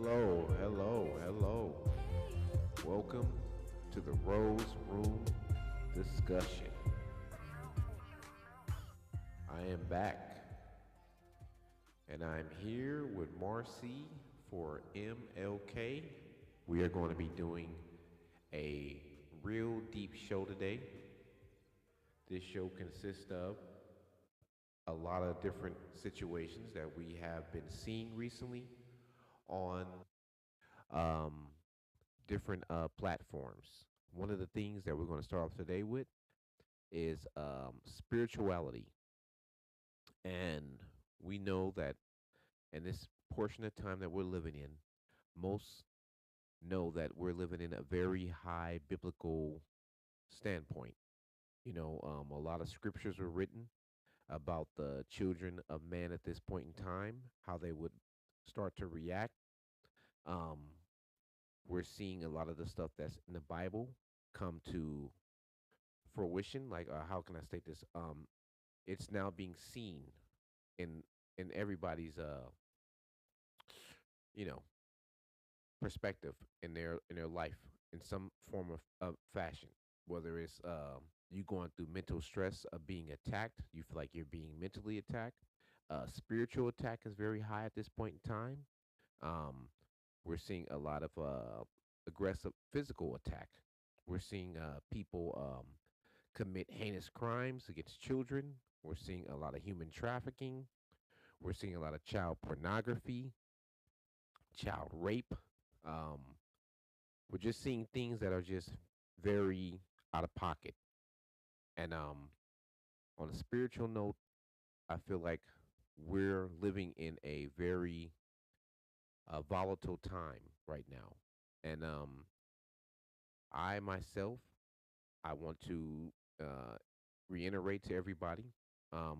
Hello, hello, hello. Welcome to the Rose Room discussion. I am back and I'm here with Marcy for MLK. We are going to be doing a real deep show today. This show consists of a lot of different situations that we have been seeing recently on um, different platforms. One of the things that we're going to start off today with is spirituality. And we know that in this portion of time that we're living in, most know that we're living in a very high biblical standpoint. A lot of scriptures were written about the children of man at this point in time, how they would start to react. Um, we're seeing a lot of the stuff that's in the Bible come to fruition. Like, how can I state this? It's now being seen in everybody's you know perspective in their life in some form of fashion. Whether it's you going through mental stress of being attacked, you feel like you're being mentally attacked. Spiritual attack is very high at this point in time. Um, we're seeing a lot of aggressive physical attack. We're seeing people commit heinous crimes against children. We're seeing a lot of human trafficking. We're seeing a lot of child pornography, child rape. Um, we're just seeing things that are just very out of pocket. And on a spiritual note, I feel like we're living in a very volatile time right now. And I myself, I want to uh, reiterate to everybody.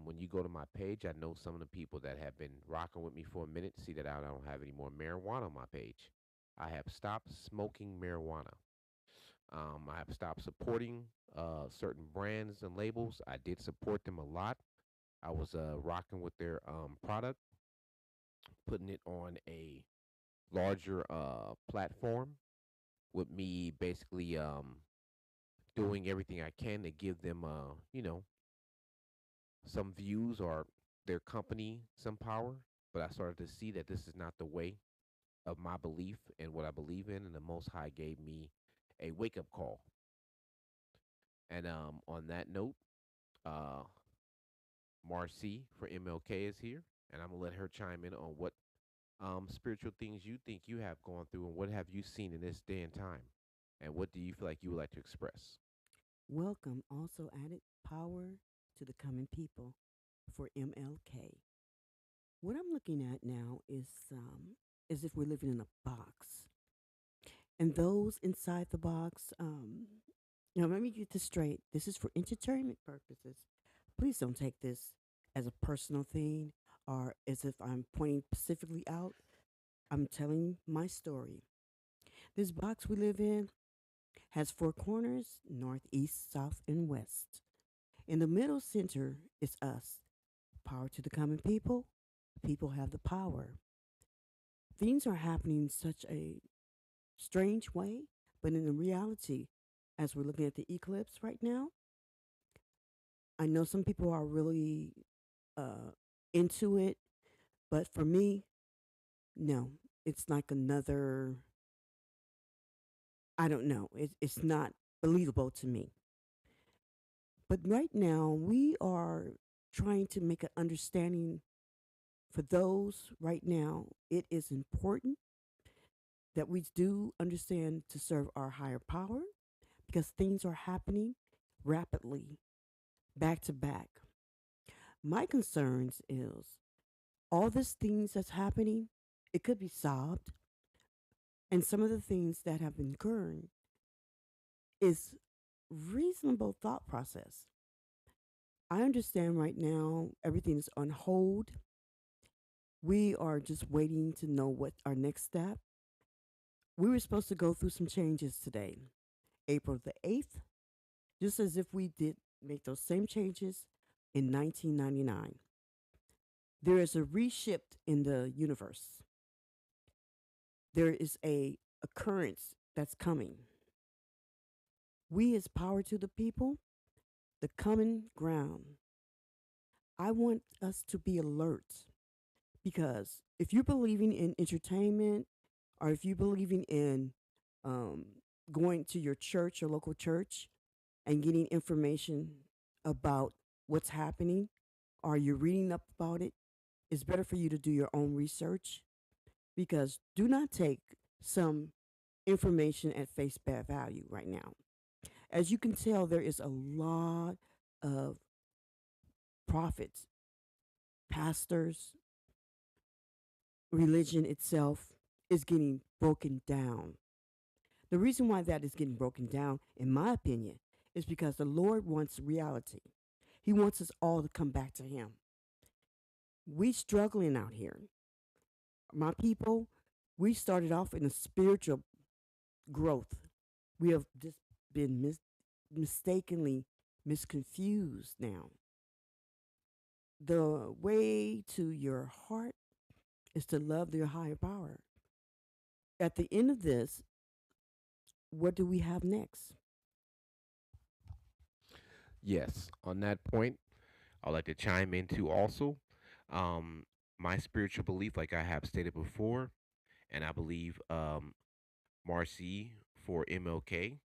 When you go to my page, I know some of the people that have been rocking with me for a minute see that I don't have any more marijuana on my page. I have stopped smoking marijuana. I have stopped supporting certain brands and labels. I did support them a lot. I was rocking with their product, putting it on a larger platform with me basically doing everything I can to give them, some views or their company some power. But I started to see that this is not the way of my belief and what I believe in, and the Most High gave me a wake up call. And on that note, uh, Marcy for MLK is here, and I'm gonna let her chime in on what spiritual things you think you have gone through, and what have you seen in this day and time, and what do you feel like you would like to express? Welcome also added power to the common people for MLK. What I'm looking at now is as if we're living in a box, and those inside the box. Now let me get this straight. This is for entertainment purposes. Please don't take this as a personal thing or as if I'm pointing specifically out. I'm telling my story. This box we live in has four corners: north, east, south, and west. In the middle center is us. Power to the common people. People have the power. Things are happening in such a strange way, but in the reality, as we're looking at the eclipse right now, I know some people are really uh, into it, but for me, no. It's like another, I don't know, it's not believable to me. But right now, we are trying to make an understanding for those right now. It is important that we do understand to serve our higher power because things are happening rapidly, back to back. My concerns is all these things that's happening, it could be solved. And some of the things that have been occurring is reasonable thought process. I understand right now everything is on hold. We are just waiting to know what our next step. We were supposed to go through some changes today, April the 8th, just as if we did make those same changes in 1999. There is a reshift in the universe. There is a occurrence that's coming. We as power to the people, the common ground. I want us to be alert because if you're believing in entertainment or if you're believing in um, going to your church or local church and getting information about what's happening or you're reading up about it, it's better for you to do your own research because do not take some information at face value right now. As you can tell, there is a lot of prophets, pastors, religion itself is getting broken down. The reason why that is getting broken down, in my opinion, is because the Lord wants reality. He wants us all to come back to Him. We struggling out here. My people, we started off in a spiritual growth. We have just been mistakenly misconfused now. The way to your heart is to love your higher power. At the end of this, what do we have next? Yes, on that point, I'd like to chime in too also. Um, my spiritual belief, like I have stated before, and I believe Marcy for MLK,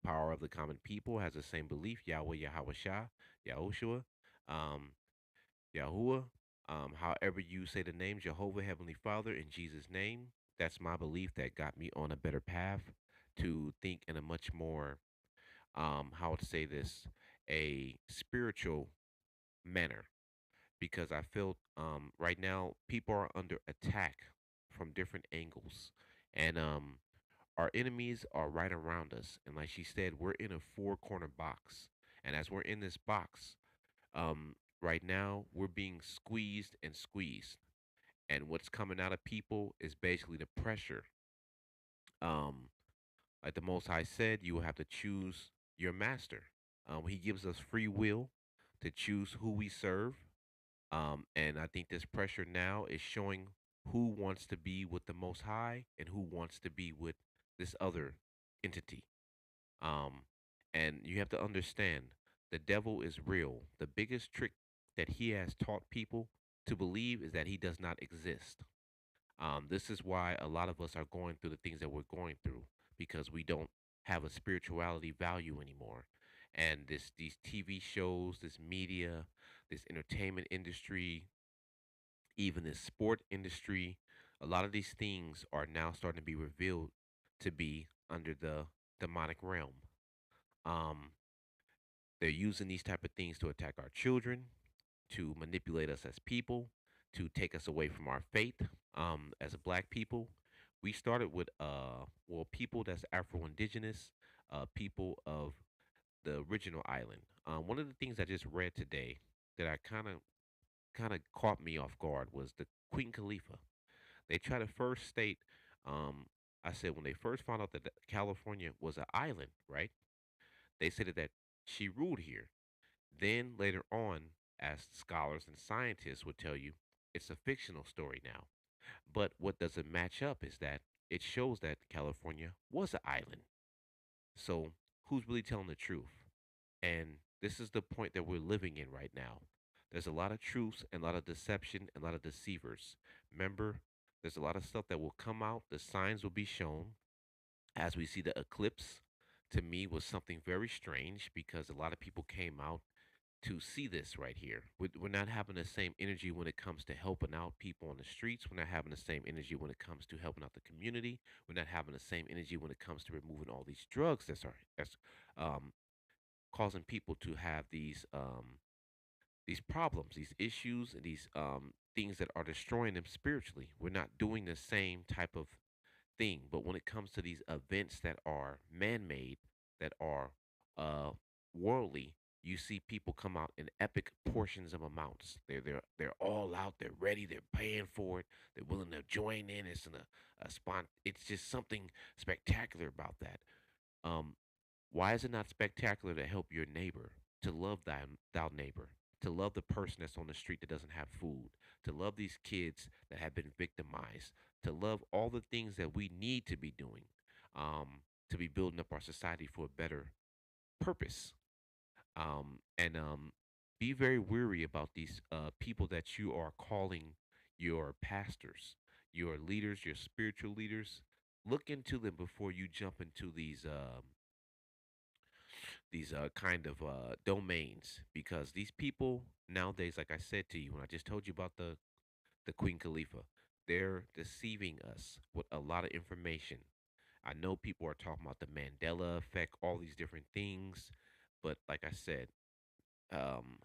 Power of the Common People, has the same belief. Yahweh, Yahweh Shah, Yahushua, um, Yahuwah. However you say the name, Jehovah, Heavenly Father, in Jesus' name. That's my belief that got me on a better path to think in a much more, how to say this, a spiritual manner. Because I feel right now people are under attack from different angles. And our enemies are right around us. And like she said, we're in a four-corner box. And as we're in this box, right now we're being squeezed and squeezed. And what's coming out of people is basically the pressure. Um, like the Most High said, you will have to choose your master. He gives us free will to choose who we serve. And I think this pressure now is showing who wants to be with the Most High and who wants to be with this other entity. Um, and you have to understand the devil is real. The biggest trick that he has taught people to believe is that he does not exist. This is why a lot of us are going through the things that we're going through because we don't have a spirituality value anymore. And these TV shows, this media, this entertainment industry, even the sport industry, a lot of these things are now starting to be revealed to be under the demonic realm. Um, they're using these type of things to attack our children, to manipulate us as people, to take us away from our faith. As a black people, we started with well, people that's Afro Indigenous, people of the original island. One of the things I just read today that I kind of caught me off guard was the Queen Khalifa. They try to first state, um, I said when they first found out that California was an island, right? They said that she ruled here. Then later on, as scholars and scientists would tell you, it's a fictional story now. But what doesn't match up is that it shows that California was an island. So who's really telling the truth? And this is the point that we're living in right now. There's a lot of truths and a lot of deception and a lot of deceivers. Remember, there's a lot of stuff that will come out. The signs will be shown as we see the eclipse. To me, was something very strange because a lot of people came out to see this right here. We're not having the same energy when it comes to helping out people on the streets. We're not having the same energy when it comes to helping out the community. We're not having the same energy when it comes to removing all these drugs that's um, causing people to have these problems, these issues, and these things that are destroying them spiritually. We're not doing the same type of thing. But when it comes to these events that are man-made, that are uh, worldly, you see people come out in epic portions of amounts. They're all out. They're ready. They're paying for it. They're willing to join in. It's in a spot. It's just something spectacular about that. Um, why is it not spectacular to help your neighbor, to love thou neighbor, to love the person that's on the street that doesn't have food, to love these kids that have been victimized, to love all the things that we need to be doing, to be building up our society for a better purpose. And be very weary about these people that you are calling your pastors, your leaders, your spiritual leaders. Look into them before you jump into these kind of domains, because these people nowadays, like I said to you when I just told you about the Queen Khalifa, they're deceiving us with a lot of information. I know people are talking about the Mandela effect, all these different things, but like I said, um,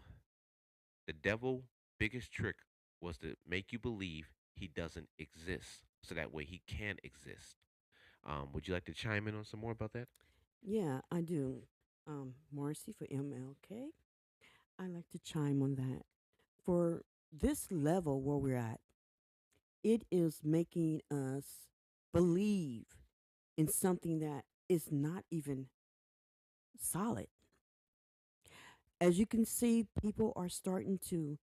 the devil biggest trick was to make you believe he doesn't exist, so that way he can exist. Would you like to chime in on some more about that? Yeah, I do. Marcy for MLK. I like to chime on that. For this level where we're at, it is making us believe in something that is not even solid. As you can see, people are starting to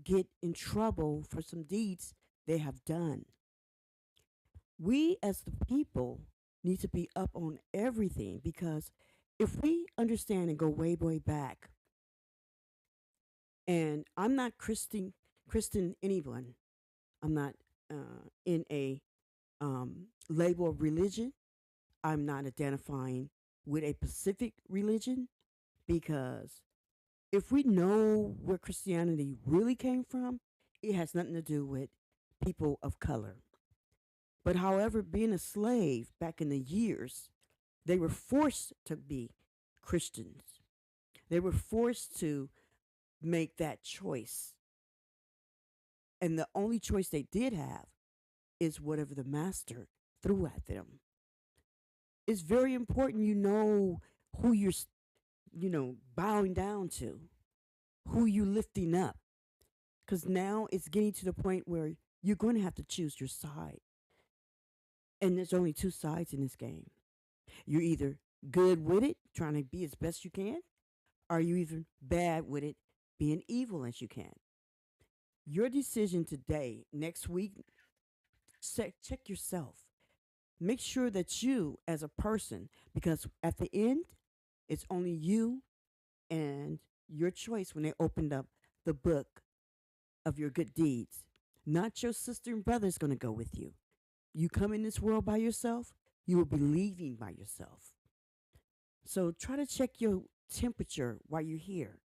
get in trouble for some deeds they have done. We, as the people, need to be up on everything because if we understand and go way, way back, and I'm not Christian anyone, I'm not in a label of religion. I'm not identifying with a specific religion because if we know where Christianity really came from, it has nothing to do with people of color. But however, being a slave back in the years, they were forced to be Christians. They were forced to make that choice. And the only choice they did have is whatever the master threw at them. It's very important you know who you're bowing down to, who you lifting up. Because now it's getting to the point where you're going to have to choose your side. And there's only two sides in this game. You're either good with it, trying to be as best you can, or you either bad with it, being evil as you can. Your decision today, next week, check yourself. Make sure that you, as a person, because at the end, it's only you and your choice when they opened up the book of your good deeds. Not your sister and brother is going to go with you. You come in this world by yourself, you will be leaving by yourself. So try to check your temperature while you're here.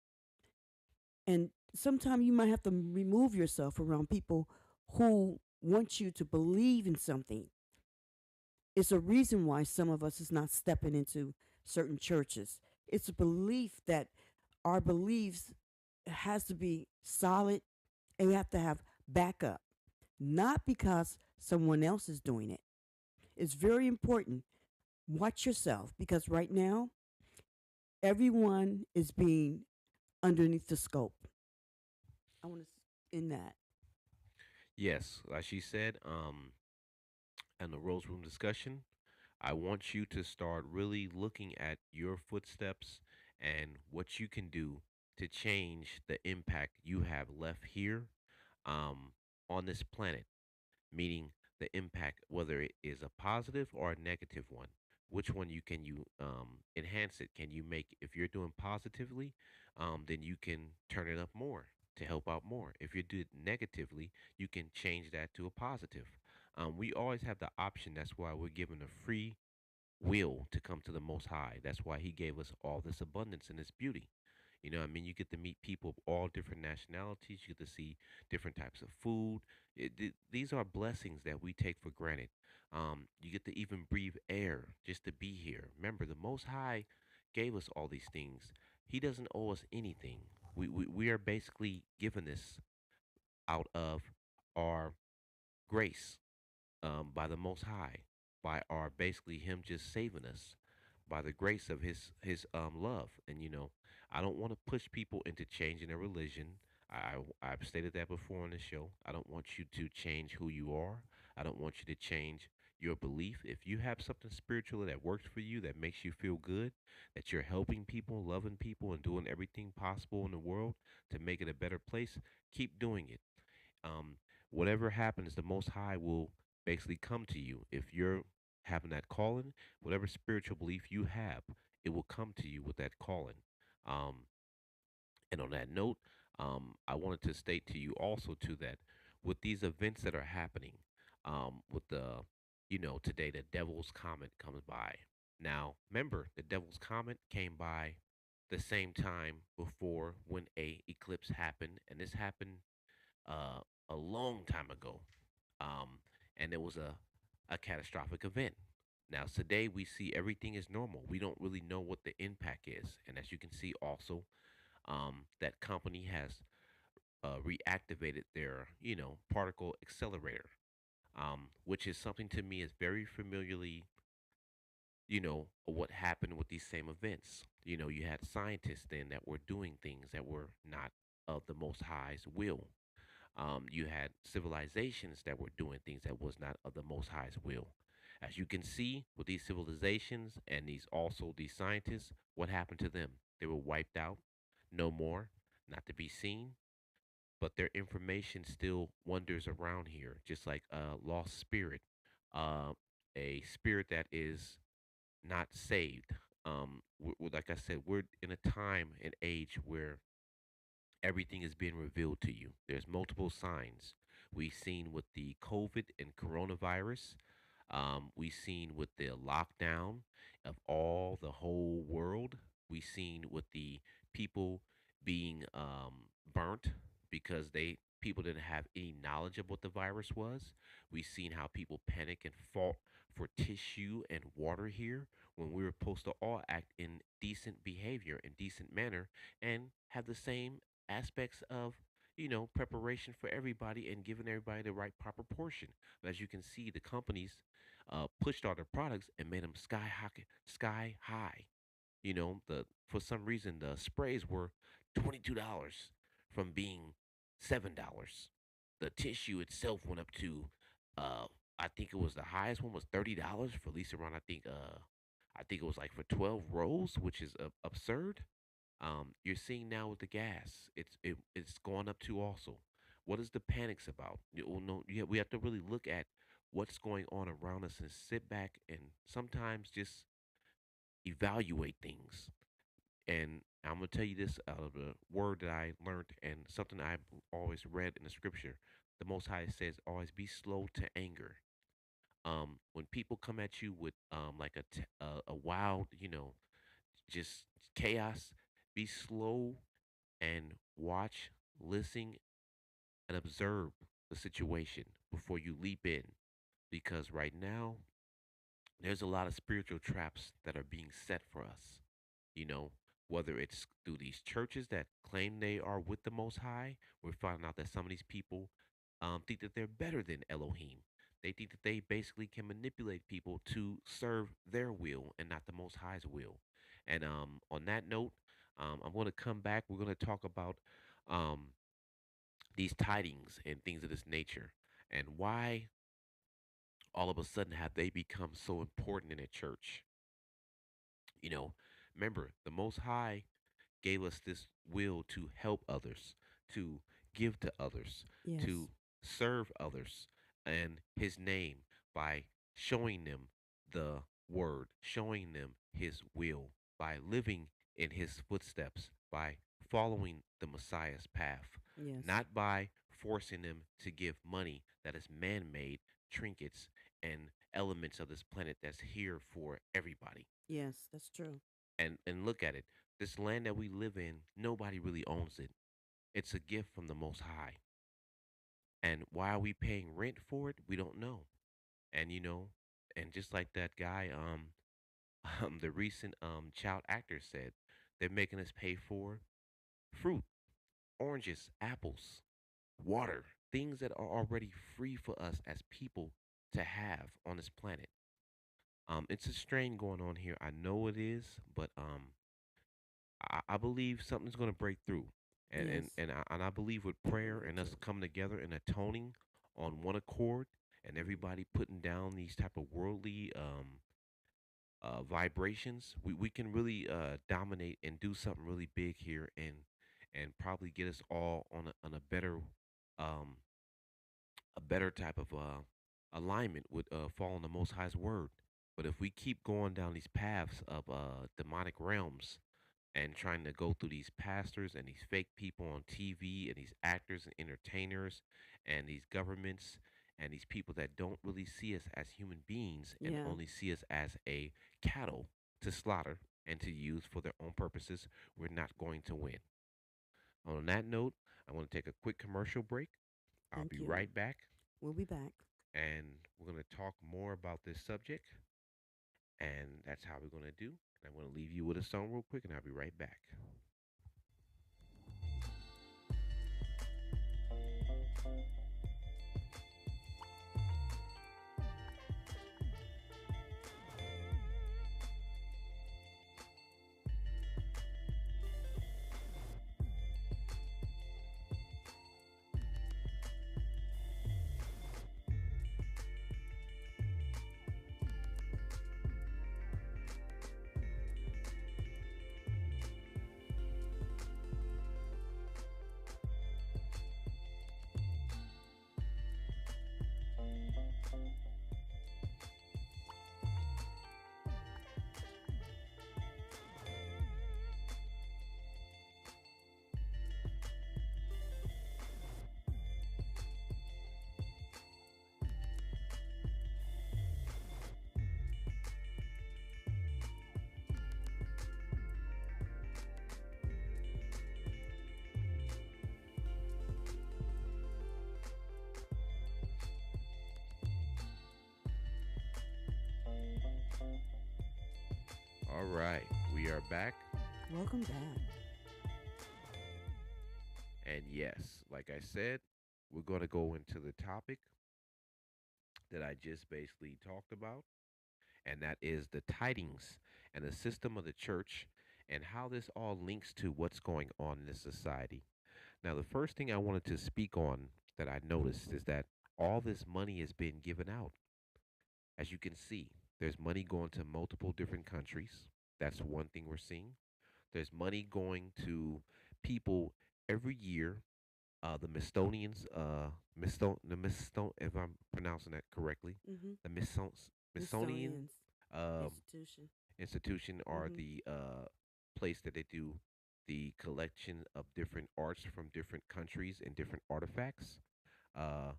And sometimes you might have to remove yourself around people who want you to believe in something. It's a reason why some of us is not stepping into certain churches. It's a belief that our beliefs has to be solid and we have to have backup, not because someone else is doing it. It's very important. Watch yourself because right now everyone is being underneath the scope. I want to in that. Yes, like she said, in the Rose Room discussion, I want you to start really looking at your footsteps and what you can do to change the impact you have left here, um, on this planet, meaning the impact, whether it is a positive or a negative one. Which one you enhance it? Can you make, if you're doing positively, then you can turn it up more to help out more. If you do it negatively, you can change that to a positive. We always have the option. That's why we're given a free will to come to the Most High. That's why He gave us all this abundance and this beauty. You know, what I mean, you get to meet people of all different nationalities. You get to see different types of food. These are blessings that we take for granted. You get to even breathe air just to be here. Remember, the Most High gave us all these things. He doesn't owe us anything. We are basically given this out of our grace, by the Most High, by our basically Him just saving us, by the grace of His love. And I don't want to push people into changing their religion. I've stated that before on the show. I don't want you to change who you are. I don't want you to change your belief. If you have something spiritual that works for you, that makes you feel good, that you're helping people, loving people, and doing everything possible in the world to make it a better place, keep doing it. um, whatever happens, the Most High will basically come to you. If you're having that calling, whatever spiritual belief you have, it will come to you with that calling. Um, and on that note, I wanted to state to you also too that with these events that are happening, with the, today the Devil's Comet comes by. Now, remember, the Devil's Comet came by the same time before when a eclipse happened, and this happened uh, a long time ago, um, and it was a catastrophic event. Now, today we see everything is normal. We don't really know what the impact is, and as you can see, also that company has reactivated their, particle accelerator, which is something to me is very familiarly, what happened with these same events. You had scientists then that were doing things that were not of the Most High's will. You had civilizations that were doing things that was not of the Most High's will. As you can see with these civilizations and these scientists, what happened to them? They were wiped out, no more, not to be seen. But their information still wanders around here, just like a lost spirit, uh, a spirit that is not saved. Like I said, we're in a time and age where everything is being revealed to you. There's multiple signs. We've seen with the COVID and coronavirus. We've seen with the lockdown of all the whole world. We've seen with the people being burnt because people didn't have any knowledge of what the virus was. We've seen how people panic and fought for tissue and water here when we were supposed to all act in decent behavior and decent manner and have the same aspects of preparation for everybody and giving everybody the right proper portion. But as you can see, the companies pushed all their products and made them sky high. The for some reason the sprays were $22 from being $7. The tissue itself went up to, uh, I think it was the highest one was $30 for at least around I think it was like for 12 rolls, which is absurd. You're seeing now with the gas, it's going up too also. What is the panics about? Well, no, yeah, we have to really look at what's going on around us and sit back and sometimes just evaluate things. And I'm gonna tell you this out of the word that I learned and something I've always read in the scripture. The Most High says, "Always be slow to anger." When people come at you with like a wild, just chaos, be slow and watch, listen, and observe the situation before you leap in. Because right now, there's a lot of spiritual traps that are being set for us. You know, whether it's through these churches that claim they are with the Most High, we're finding out that some of these people think that they're better than Elohim. They think that they basically can manipulate people to serve their will and not the Most High's will. And on that note, I'm going to come back. We're going to talk about um, these tidings and things of this nature and why all of a sudden have they become so important in a church. You know, remember, the Most High gave us this will to help others, to give to others, Yes. to serve others and his name by showing them the word, showing them his will, by living in his footsteps, by following the Messiah's path, Yes. not by forcing them to give money that is man made, trinkets, and elements of this planet that's here for everybody. Yes, that's true. And look at it. This land that we live in, nobody really owns it. It's a gift from the Most High. And why are we paying rent for it? We don't know. And and just like that guy, the recent child actor said, they're making us pay for fruit, oranges, apples, water, things that are already free for us as people to have on this planet. It's a strain going on here. I know it is, but I believe something's going to break through, and Yes. I believe with I prayer believe it and us too. coming together and atoning on one accord, and everybody putting down these type of worldly vibrations, we can really dominate and do something really big here, and probably get us all on a better um a better type of alignment would fall on the Most High's word. But if we keep going down these paths of demonic realms and trying to go through these pastors and these fake people on TV and these actors and entertainers and these governments and these people that don't really see us as human beings and Yeah. only see us as a cattle to slaughter and to use for their own purposes, we're not going to win. On that note, I want to take a quick commercial break. I'll Thank be you. right back, We'll be back. and we're going to talk more about this subject, and that's how we're going to do. And I'm going to leave you with a song real quick, and I'll be right back. All right, we are back. Welcome back. And yes, like I said, we're going to go into the topic that I just basically talked about, and that is the tidings and the system of the church and how this all links to what's going on in this society. Now, the first thing I wanted to speak on that I noticed is that all this money is being given out. As you can see, there's money going to multiple different countries. That's one thing we're seeing. There's money going to people every year. The Mistonians, if I'm pronouncing that correctly, Mm-hmm. the Mistonian Smithsonian's um, institution. institution are Mm-hmm. the place that they do the collection of different arts from different countries and different artifacts. Uh,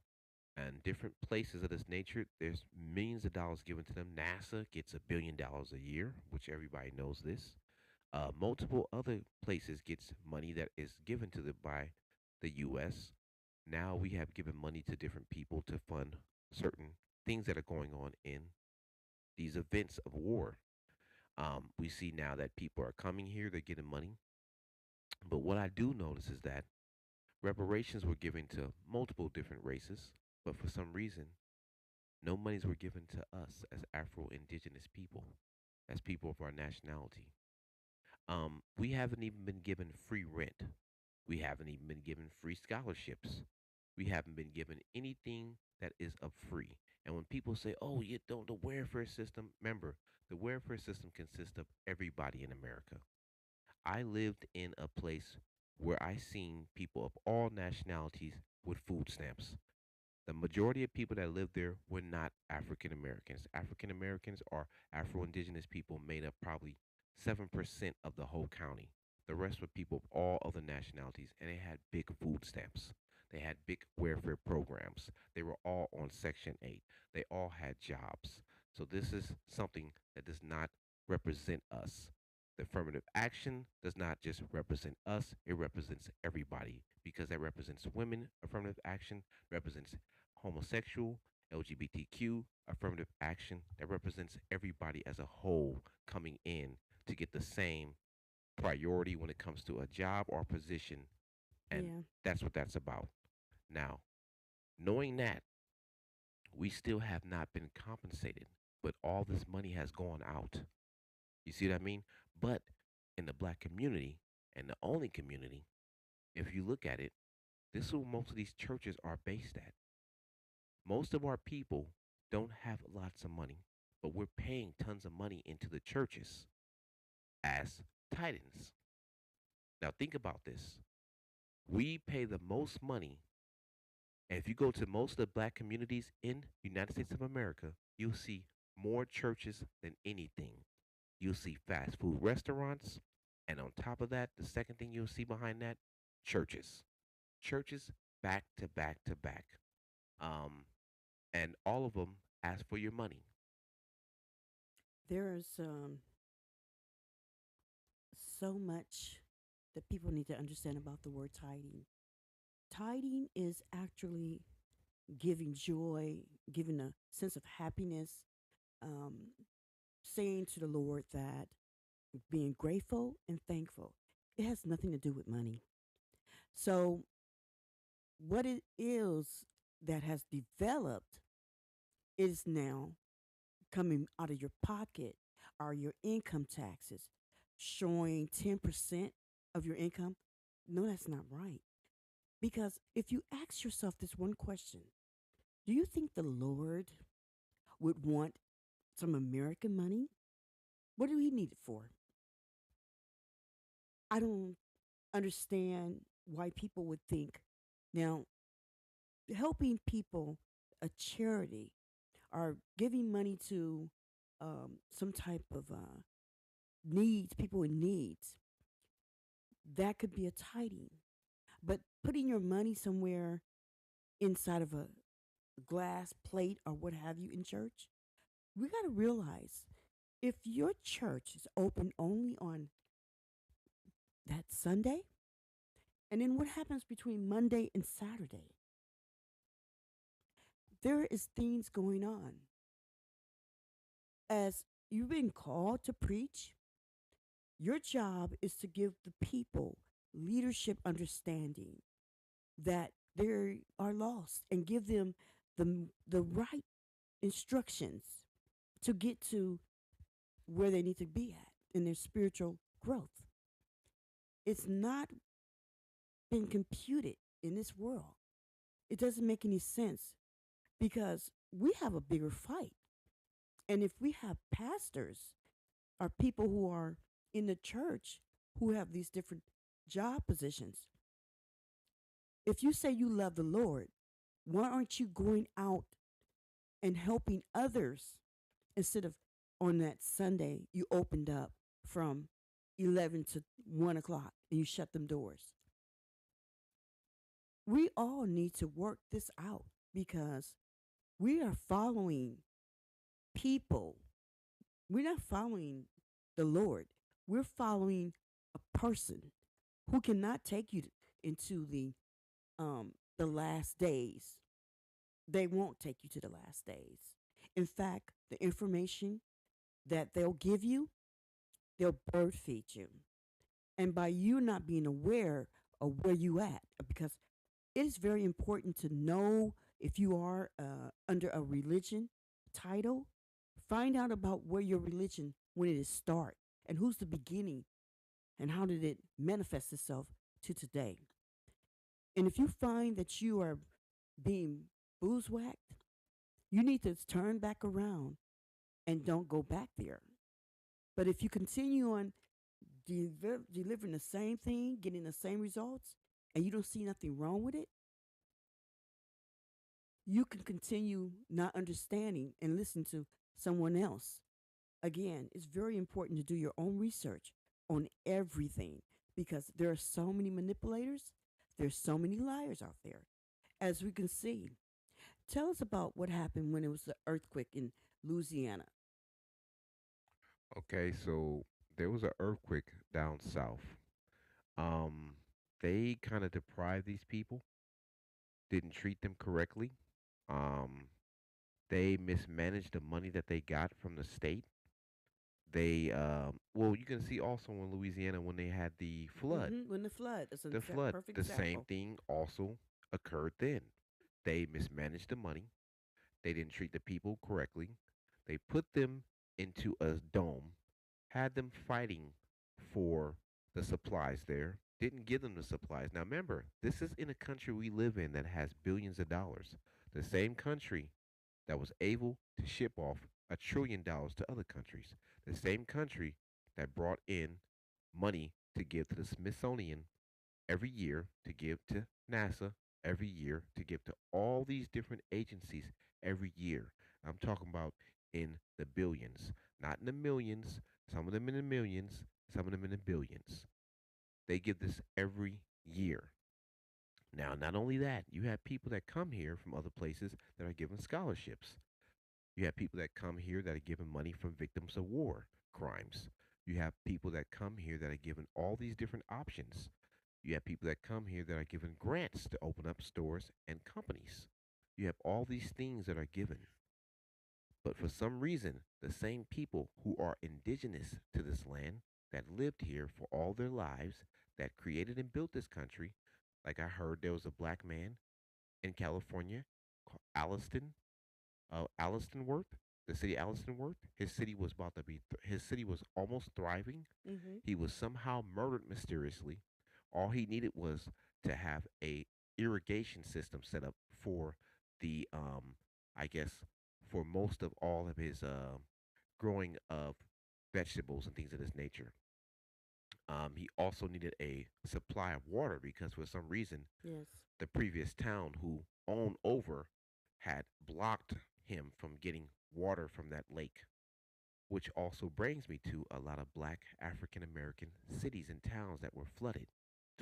and different places of this nature, there's millions of dollars given to them. NASA gets $1 billion a year, which everybody knows this. Multiple other places gets money that is given to them by the U.S. Now we have given money to different people to fund certain things that are going on in these events of war. We see now that people are coming here, they're getting money. But what I do notice is that reparations were given to multiple different races, but for some reason, no monies were given to us as Afro Indigenous people, as people of our nationality. We haven't even been given free rent. We haven't even been given free scholarships. We haven't been given anything that is of free. And when people say, "Oh, you don't the welfare system," remember, the welfare system consists of everybody in America. I lived in a place where I seen people of all nationalities with food stamps. The majority of people that lived there were not African Americans. African Americans or Afro Indigenous people made up probably 7% of the whole county. The rest were people of all other nationalities, and they had big food stamps. They had big welfare programs. They were all on Section 8. They all had jobs. So, this is something that does not represent us. The affirmative action does not just represent us, it represents everybody because that represents women. Affirmative action represents homosexual, LGBTQ, affirmative action that represents everybody as a whole coming in to get the same priority when it comes to a job or position. And Yeah. that's what that's about. Now, knowing that, we still have not been compensated, but all this money has gone out. You see what I mean? But in the black community, and the only community, if you look at it, this is where most of these churches are based at. Most of our people don't have lots of money, but we're paying tons of money into the churches as titans. Now, think about this. We pay the most money And if you go to most of the black communities in United States of America, you'll see more churches than anything. You'll see fast food restaurants, and on top of that, the second thing you'll see behind that, churches. Churches back to back to back. Um, and all of them ask for your money. There's so much that people need to understand about the word tithing. Tithing is actually giving joy, giving a sense of happiness, um, saying to the Lord that being grateful and thankful. It has nothing to do with money. So, what it is that has developed is now coming out of your pocket are your income taxes, showing 10% of your income. No, that's not right. Because if you ask yourself this one question, do you think the Lord would want some American money? What do he need it for? I don't understand why people would think now helping people, a charity, or giving money to some type of needs, people in needs, that could be a tithing. But putting your money somewhere inside of a glass plate or what have you in church, we got to realize if your church is open only on that Sunday, and then what happens between Monday and Saturday, there is things going on. As you've been called to preach, your job is to give the people leadership understanding that they are lost and give them the right instructions to get to where they need to be at in their spiritual growth. It's not been computed in this world. It doesn't make any sense because we have a bigger fight. And if we have pastors or people who are in the church who have these different job positions, if you say you love the Lord, why aren't you going out and helping others instead of on that Sunday you opened up from 11 to 1 o'clock and you shut them doors? We all need to work this out because we are following people. We're not following the Lord. We're following a person who cannot take you into the last days. They won't take you to the last days. In fact, the information that they'll give you, they'll bird feed you. And by you not being aware of where you at, because it is very important to know if you are under a religion title, find out about where your religion, when it is start, and who's the beginning, and how did it manifest itself to today. And if you find that you are being boozwhacked, you need to turn back around and don't go back there. But if you continue on delivering the same thing, getting the same results, and you don't see nothing wrong with it, you can continue not understanding and listen to someone else. Again, it's very important to do your own research on everything because there are so many manipulators, there's so many liars out there. As we can see, tell us about what happened when it was the earthquake in Louisiana. Okay, so there was an earthquake down south. Um, they kind of deprived these people, didn't treat them correctly. Um, they mismanaged the money that they got from the state. Well, you can see also in Louisiana when they had the flood. When the flood, that's a The flood, perfect the same example. thing also occurred then. They mismanaged the money. They didn't treat the people correctly. They put them into a dome, had them fighting for the supplies there, didn't give them the supplies. Now remember, this is in a country we live in that has billions of dollars. The same country that was able to ship off $1 trillion to other countries. The same country that brought in money to give to the Smithsonian every year, to give to NASA every year to give to all these different agencies every year. I'm talking about in the billions, not in the millions, some of them in the millions, some of them in the billions. They give this every year. Now, not only that, you have people that come here from other places that are given scholarships. You have people that come here that are given money from victims of war crimes. You have people that come here that are given all these different options. You have people that come here that are given grants to open up stores and companies. You have all these things that are given. But for some reason, the same people who are indigenous to this land, that lived here for all their lives, that created and built this country, like I heard there was a black man in California called Alliston Worth, the city Alliston Worth. His city was about to be, his city was almost thriving. Mm-hmm. He was somehow murdered mysteriously. All he needed was to have a irrigation system set up for the, I guess, for most of all of his growing of vegetables and things of this nature. He also needed a supply of water because for some reason Yes. the previous town who owned over had blocked him from getting water from that lake, which also brings me to a lot of black African American cities and towns that were flooded.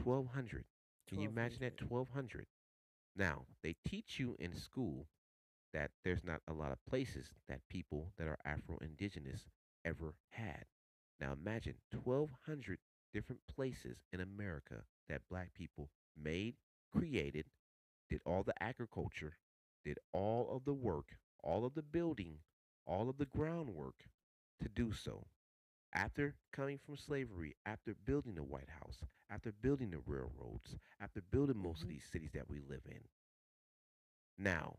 1,200. Can you imagine that? 1,200. 1,200. Now, they teach you in school that there's not a lot of places that people that are Afro Indigenous ever had. Now, imagine 1,200 different places in America that black people made, created, did all the agriculture, did all of the work, all of the building, all of the groundwork to do so. After coming from slavery, after building the White House, after building the railroads, after building most of Mm-hmm. these cities that we live in, now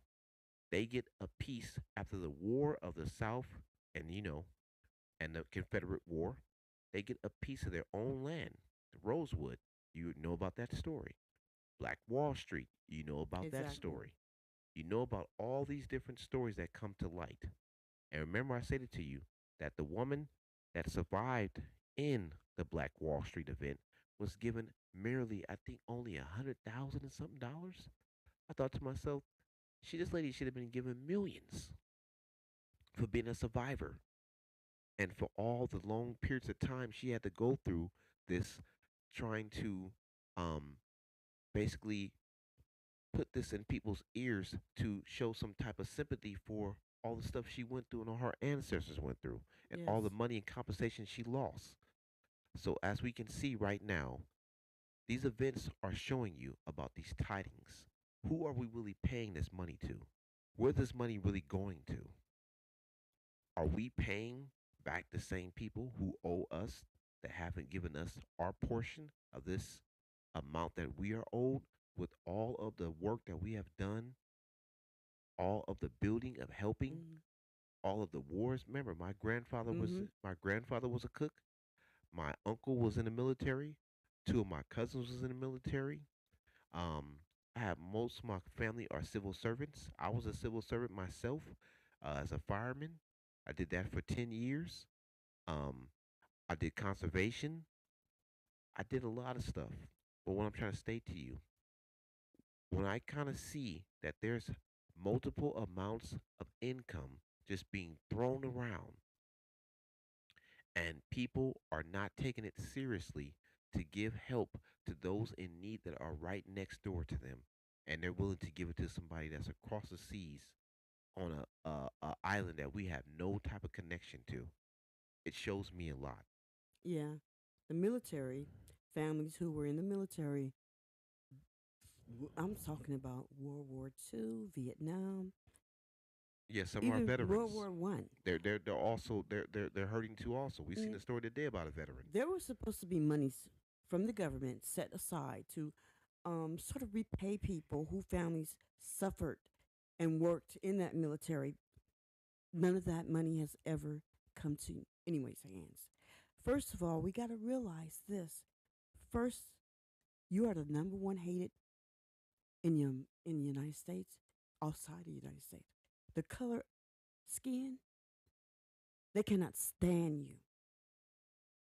they get a piece after the War of the South and, and the Confederate War. They get a piece of their own land. Rosewood, you know about that story. Black Wall Street, you know about that Exactly. story. You know about all these different stories that come to light. And remember, I said it to you that the woman that survived in the Black Wall Street event was given merely, I think, only 100,000 and something dollars. I thought to myself, this lady should have been given millions for being a survivor and for all the long periods of time she had to go through this, trying to um, basically put this in people's ears to show some type of sympathy for all the stuff she went through and all her ancestors went through and Yes. all the money and compensation she lost. So, as we can see right now, these events are showing you about these tidings. Who are we really paying this money to? Where this money really going to? Are we paying back the same people who owe us that haven't given us our portion of this amount that we are owed with all of the work that we have done, all of the building of helping, Mm-hmm. all of the wars? Remember, Mm-hmm. my grandfather was a cook. My uncle was in the military. Two of my cousins was in the military. Um, I have most of my family are civil servants. I was a civil servant myself as a fireman. I did that for 10 years. Um, I did conservation. I did a lot of stuff. But what I'm trying to state to you, when I kind of see that there's multiple amounts of income just being thrown around and people are not taking it seriously to give help to those in need that are right next door to them, and they're willing to give it to somebody that's across the seas on a island that we have no type of connection to, it shows me a lot. Yeah. The military, families who were in the military, I'm talking about World War II, Vietnam, Yeah, some are even World veterans. War One. They're also they're hurting too. Also, we seen a story today about a veteran. There was supposed to be monies from the government set aside to sort of repay people who families suffered and worked in that military. None of that money has ever come to anyone's hands. First of all, we got to realize this. First, you are the number one hated in the United States, outside the United States. The color skin, they cannot stand you.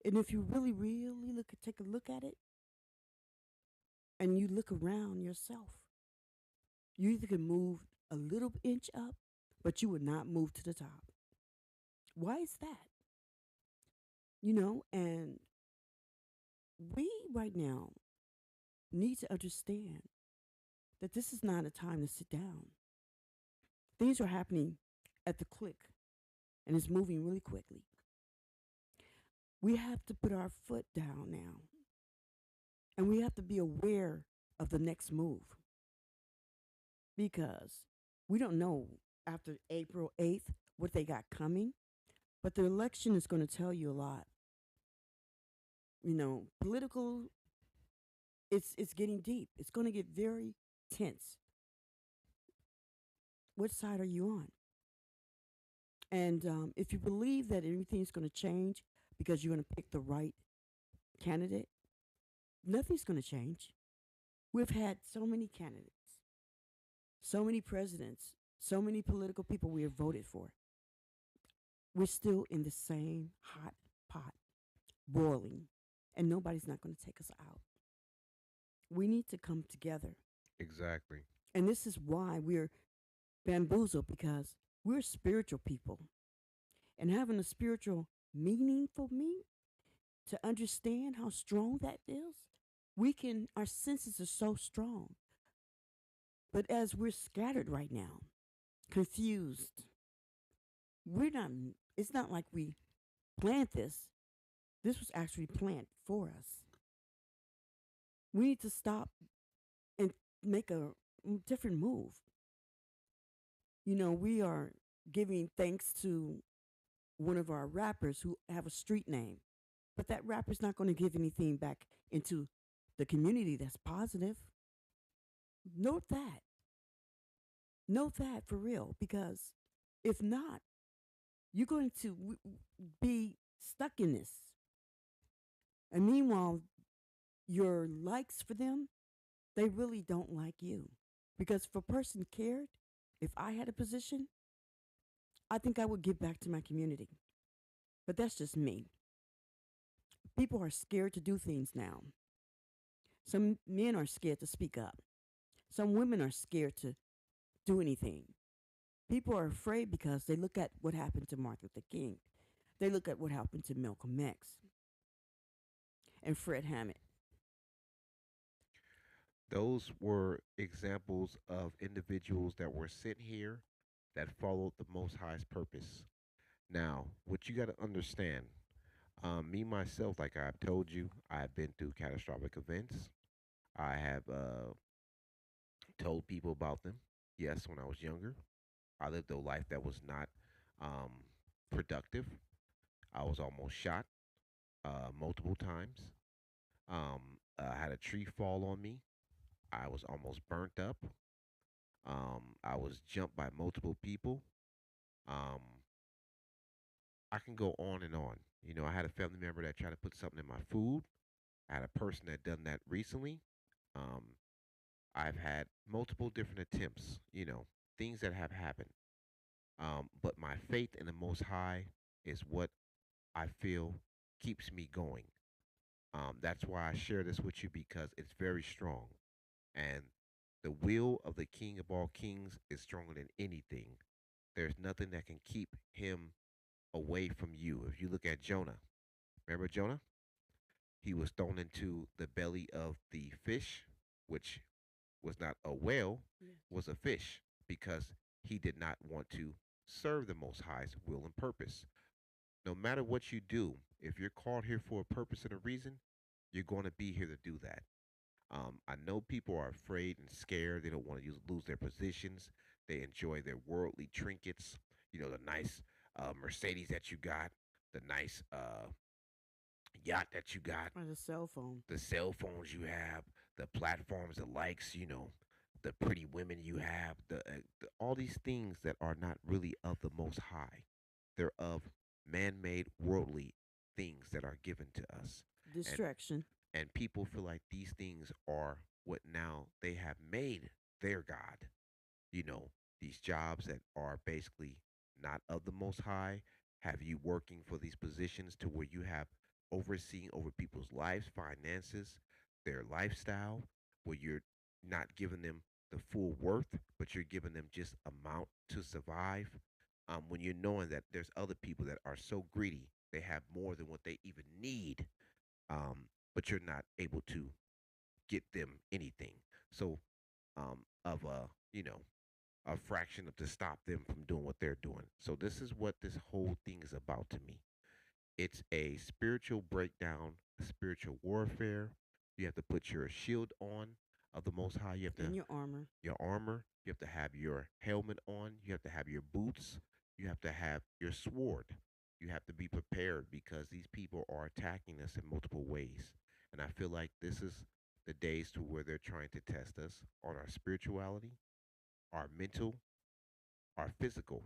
And if you really take a look at it, and you look around yourself, You either can move a little inch up, but you would not move to the top. Why is that? And we right now need to understand that this is not a time to sit down. Things are happening at the click and it's moving really quickly. We have to put our foot down now and we have to be aware of the next move because we don't know after April 8th what they got coming, but the election is going to tell you a lot. Political, it's getting deep. It's going to get very tense. What side are you on? And if you believe that everything's going to change because you're going to pick the right candidate, nothing's going to change. We've had so many candidates, so many presidents, so many political people we have voted for. We're still in the same hot pot, boiling, and nobody's not going to take us out. We need to come together. Exactly. And this is why we're bamboozled because we're spiritual people. And having a spiritual meaning for me to understand how strong that is, our senses are so strong. But as we're scattered right now, confused, we're not, it's not like we planned this. This was actually planned for us. We need to stop and make a different move. We are giving thanks to one of our rappers who have a street name, but that rapper's not going to give anything back into the community that's positive. Note that. Note that for real, because if not, you're going to be stuck in this. And meanwhile, your likes for them, they really don't like you. Because if a person cared, if I had a position, I think I would give back to my community. But that's just me. People are scared to do things now. Some men are scared to speak up. Some women are scared to do anything. People are afraid because they look at what happened to Martin Luther King. They look at what happened to Malcolm X and Fred Hammond. Those were examples of individuals that were sent here that followed the Most High's purpose. Now, what you got to understand, me myself, like I've told you, I've been through catastrophic events. I have told people about them. Yes, when I was younger, I lived a life that was not um, productive. I was almost shot multiple times. I had a tree fall on me. I was almost burnt up. I was jumped by multiple people. Um, I can go on and on. I had a family member that tried to put something in my food. I had a person that done that recently. Um, I've had multiple different attempts. Things that have happened. But my faith in the Most High is what I feel keeps me going. That's why I share this with you because it's very strong. And the will of the King of all kings is stronger than anything. There's nothing that can keep him away from you. If you look at Jonah, remember Jonah? He was thrown into the belly of the fish, which was not a whale, Yes. was a fish, because he did not want to serve the Most High's will and purpose. No matter what you do, if you're called here for a purpose and a reason, you're going to be here to do that. I know people are afraid and scared. They don't want to lose their positions. They enjoy their worldly trinkets. The nice Mercedes that you got, the nice yacht that you got, Or the cell phone. the cell phones you have, the platforms, the likes, the pretty women you have, all these things that are not really of the Most High. They're of man-made worldly things that are given to us. And Distraction. and people feel like these things are what now they have made their God. You know, these jobs that are basically not of the Most High have you working for these positions to where you have overseeing over people's lives, finances, their lifestyle, where you're not giving them the full worth, but you're giving them just amount to survive. When you're knowing that there's other people that are so greedy, they have more than what they even need, but you're not able to get them anything. So, of a a fraction of to stop them from doing what they're doing. So this is what this whole thing is about to me. It's a spiritual breakdown, a spiritual warfare. You have to put your shield on of the Most High. You have to And your armor. your armor. You have to have your helmet on. You have to have your boots. You have to have your sword. You have to be prepared because these people are attacking us in multiple ways. And I feel like this is the days to where they're trying to test us on our spirituality, our mental, our physical.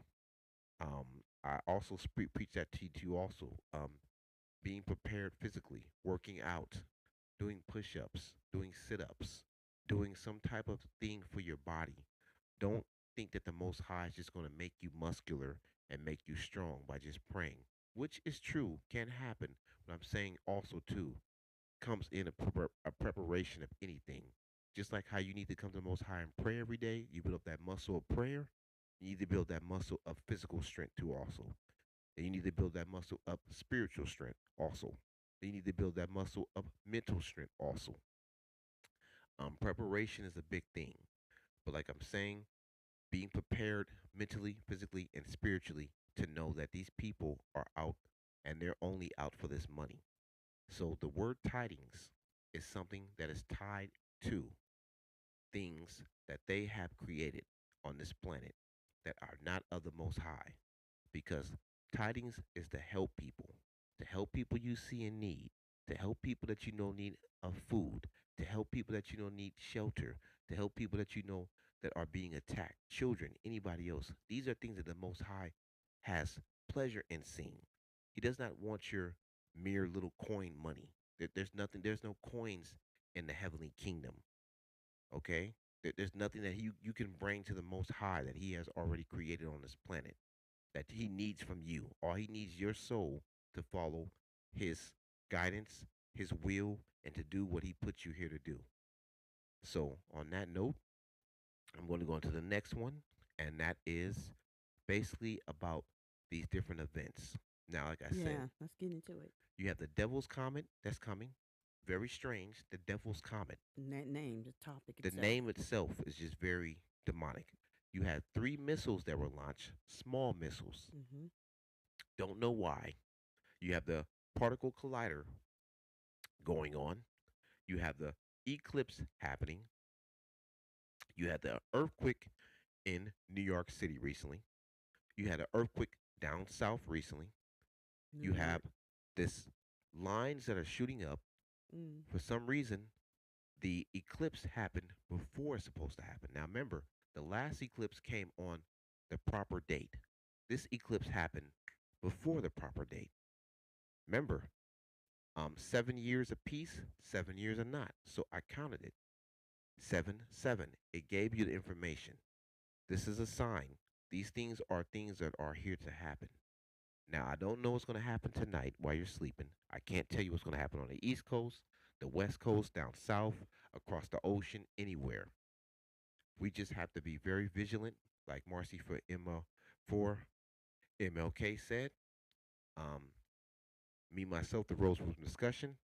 I also preach that to you also. Being prepared physically, working out, doing push ups, doing sit ups, doing some type of thing for your body. Don't think that the Most High is just going to make you muscular and make you strong by just praying, which is true, can happen. But I'm saying also, too, comes in a preparation of anything. Just like how you need to come to the Most High and pray every day, you build up that muscle of prayer. You need to build that muscle of physical strength too, also. And you need to build that muscle of spiritual strength also. And you need to build that muscle of mental strength also. Preparation is a big thing. But like I'm saying, being prepared mentally, physically, and spiritually to know that these people are out and they're only out for this money. So the word tidings is something that is tied to things that they have created on this planet that are not of the Most High. Because tidings is to help people you see in need, to help people that you know need of food, to help people that you know need shelter, to help people that you know that are being attacked, children, anybody else. These are things that the Most High has pleasure in seeing. He does not want your mere little coin money. There's nothing. There's no coins in the heavenly kingdom. Okay, there's nothing that you can bring to the Most High that He has already created on this planet that He needs from you. All He needs your soul to follow His guidance, His will, and to do what He put you here to do. So, on that note, I'm going to go into the next one, and that is basically about these different events. Now, like I said, Yeah, let's get into it. you have the Devil's Comet that's coming. Very strange. The Devil's Comet. And that name, the topic The itself. name itself is just very demonic. You had three missiles that were launched, small missiles. Mm-hmm. Don't know why. You have the particle collider going on. You have the eclipse happening. You had the earthquake in New York City recently. You had an earthquake down south recently. New You York. have this lines that are shooting up. Mm. For some reason, the eclipse happened before it's supposed to happen. Now remember, the last eclipse came on the proper date. This eclipse happened before the proper date. Remember, 7 years of peace, 7 years of not. So I counted it. 7, 7. It gave you the information. This is a sign. These things that are here to happen. Now I don't know what's going to happen tonight while you're sleeping. I can't tell you what's going to happen on the East Coast, the West Coast, down south, across the ocean, anywhere. We just have to be very vigilant, like Marcy for ML4MLK said. Um, Me myself, the Rose Room discussion.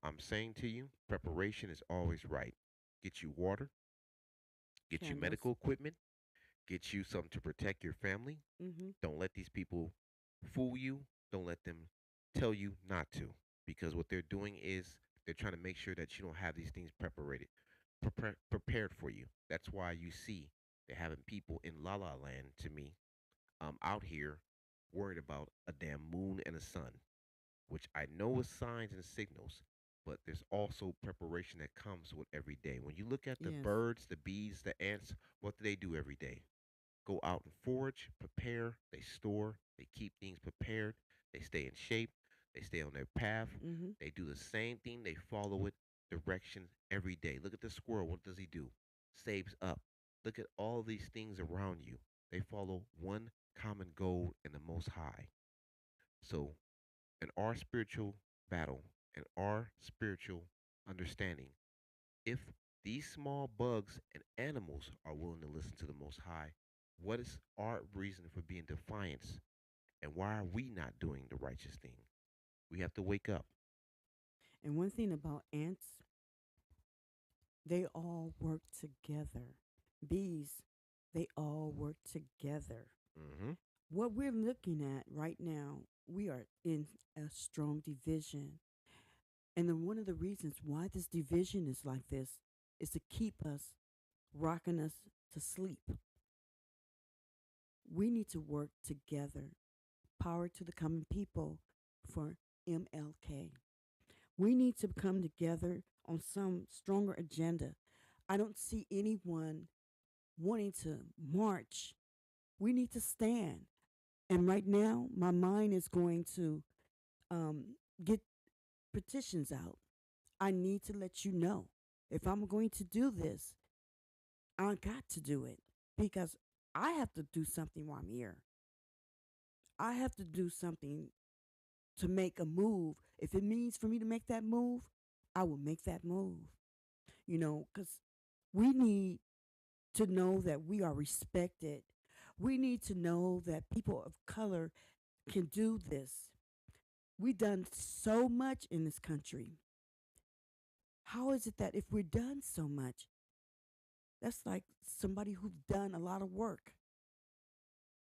I'm saying to you, preparation is always right. Get you water, get you Candles. medical equipment, get you something to protect your family. Mm-hmm. Don't let these people fool you. Don't let them tell you not to, because what they're doing is they're trying to make sure that you don't have these things prepared for you. That's why you see they're having people in La La Land to me, out here worried about a damn moon and a sun, which I know is signs and signals, but there's also preparation that comes with every day. When you look at the Yes. birds, the bees, the ants, what do they do every day? Go out and forage, prepare, they store, they keep things prepared, they stay in shape, they stay on their path, Mm-hmm. they do the same thing, they follow it directions every day. Look at the squirrel, what does he do? Saves up. Look at all these things around you. They follow one common goal in the most high. So in our spiritual battle, in our spiritual understanding, if These small bugs and animals are willing to listen to the Most High. What is our reason for being defiant? And why are we not doing the righteous thing? We have to wake up. And one thing about ants, they all work together. Bees, they all work together. Mm-hmm. What we're looking at right now, we are in a strong division. And then one of the reasons why this division is like this is to keep us, rocking us to sleep. We need to work together. Power to the common people for MLK. We need to come together on some stronger agenda. I don't see anyone wanting to march. We need to stand. And right now, my mind is going to get petitions out. I need to let you know if I'm going to do this, I got to do it because I have to do something while I'm here. I have to do something to make a move. If it means for me to make that move, I will make that move. Because we need to know that we are respected. We need to know that people of color can do this. We've done so much in this country. How is it that if we're done so much, that's like somebody who's done a lot of work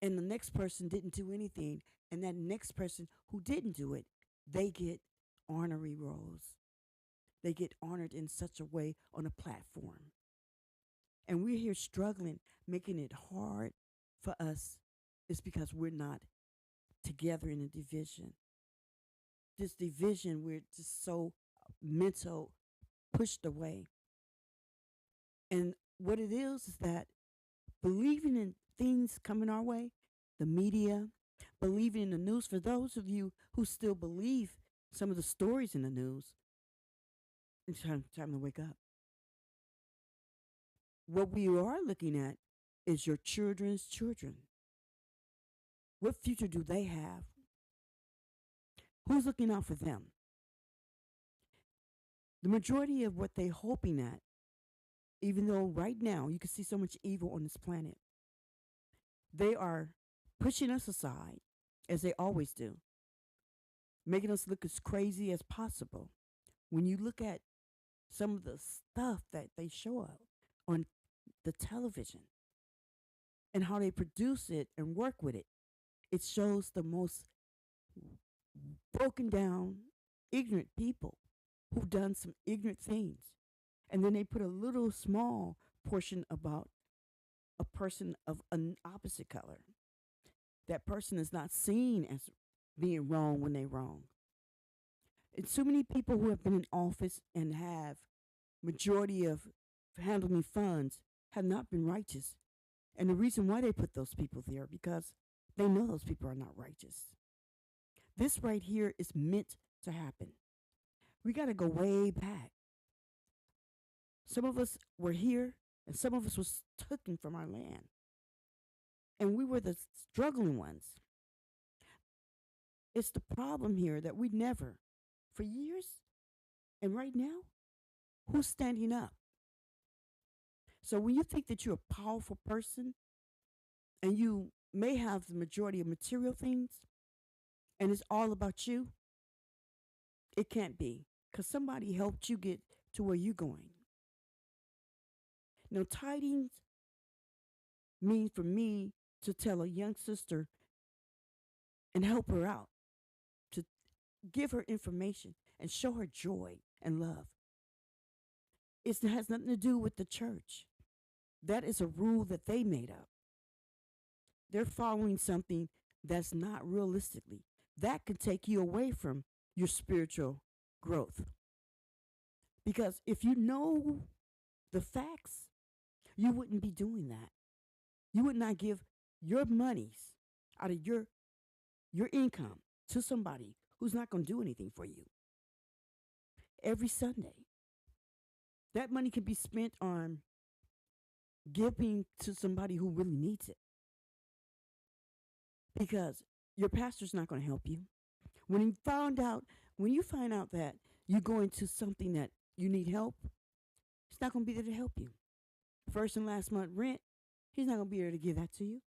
and the next person didn't do anything, and that next person who didn't do it, they get honorary roles. They get honored in such a way on a platform. And we're here struggling, making it hard for us, is because we're not together in a division. This division, we're just so mental pushed away. And what it is that believing in things coming our way, the media, believing in the news, for those of you who still believe some of the stories in the news, it's time to wake up. What we are looking at is your children's children. What future do they have? Who's looking out for them? The majority of what they're hoping at, even though right now you can see so much evil on this planet, they are pushing us aside, as they always do, making us look as crazy as possible. When you look at some of the stuff that they show up on the television and how they produce it and work with it, it shows the most broken down, ignorant people who've done some ignorant things. And then they put a little small portion about a person of an opposite color. That person is not seen as being wrong when they're wrong. And so many people who have been in office and have majority of handling funds have not been righteous. And the reason why they put those people there, because they know those people are not righteous. This right here is meant to happen. We got to go way back. Some of us were here, and some of us was taken from our land. And we were the struggling ones. It's the problem here that we never, for years, and right now, who's standing up? So when you think that you're a powerful person and you may have the majority of material things and it's all about you, it can't be, because somebody helped you get to where you're going. Now, tidings mean for me to tell a young sister and help her out, to give her information and show her joy and love. It has nothing to do with the church. That is a rule that they made up. They're following something that's not realistically. That could take you away from your spiritual growth. Because if you know the facts, you wouldn't be doing that. You would not give your monies out of your income to somebody who's not going to do anything for you. Every Sunday, that money could be spent on giving to somebody who really needs it. Because your pastor's not going to help you. When you find out that you go into something that you need help, not going to be there to help you. First and last month rent, he's not going to be there to give that to you.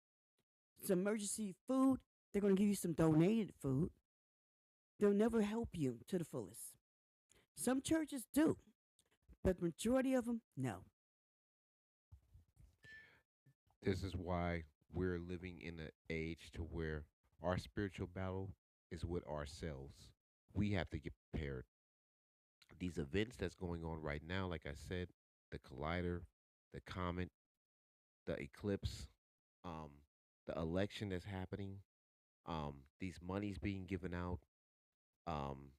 Some emergency food, they're going to give you some donated food. They'll never help you to the fullest. Some churches do, but the majority of them, no. This is why we're living in an age to where our spiritual battle is with ourselves. We have to get prepared. These events that's going on right now, like I said, the collider, the comet, the eclipse, um, the election that's happening, these monies being given out, um,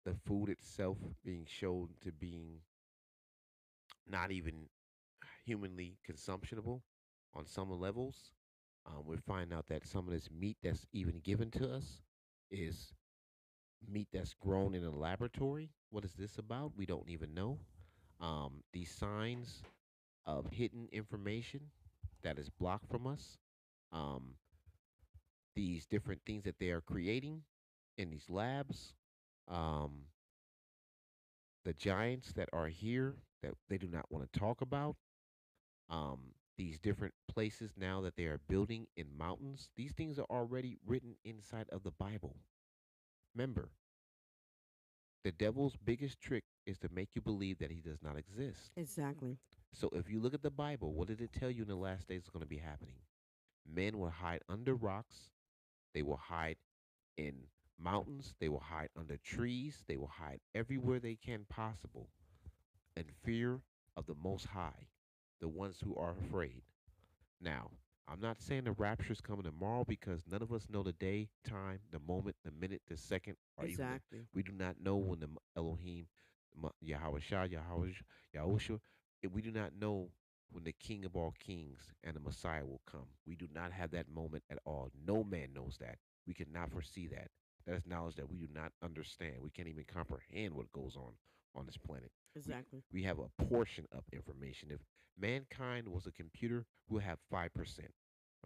the food itself being shown to being not even humanly consumptionable on some levels. We find out that some of this meat that's even given to us is meat that's grown in a laboratory. What is this about? We don't even know. These signs of hidden information that is blocked from us. Um, these different things that they are creating in these labs. Um, the giants that are here that they do not want to talk about. These different places now that they are building in mountains. These things are already written inside of the Bible. Remember, the devil's biggest trick is to make you believe that he does not exist. Exactly. So if you look at the Bible, what did it tell you in the last days is going to be happening? Men will hide under rocks. They will hide in mountains. They will hide under trees. They will hide everywhere they can possible in fear of the Most High, the ones who are afraid. Now, I'm not saying the rapture is coming tomorrow because none of us know the day, time, the moment, the minute, the second, or even Exactly. we do not know when the Elohim, Yahweh Shah, Yahweh, Yahushua, we do not know when the King of all kings and the Messiah will come. We do not have that moment at all. No man knows that. We cannot foresee that. That is knowledge that we do not understand. We can't even comprehend what goes on this planet. We Exactly. we have a portion of information. If mankind was a computer, we'll have 5%.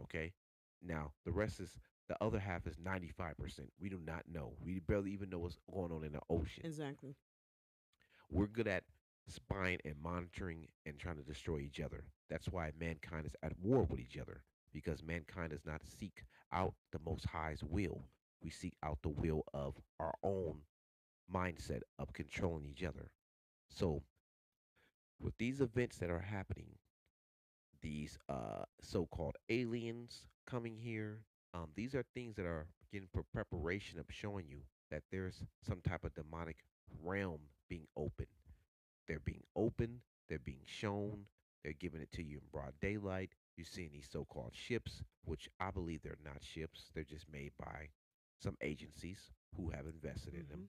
Okay? Now, the rest is the other half is 95%. We do not know. We barely even know what's going on in the ocean. Exactly. We're good at spying and monitoring and trying to destroy each other. That's why mankind is at war with each other because mankind does not seek out the Most High's will. We seek out the will of our own mindset of controlling each other. So, with these events that are happening, these so-called aliens coming here, these are things that are getting preparation of showing you that there's some type of demonic realm being opened. They're being opened, they're being shown, they're giving it to you in broad daylight. You're seeing these so-called ships, which I believe they're not ships. They're just made by some agencies who have invested in them.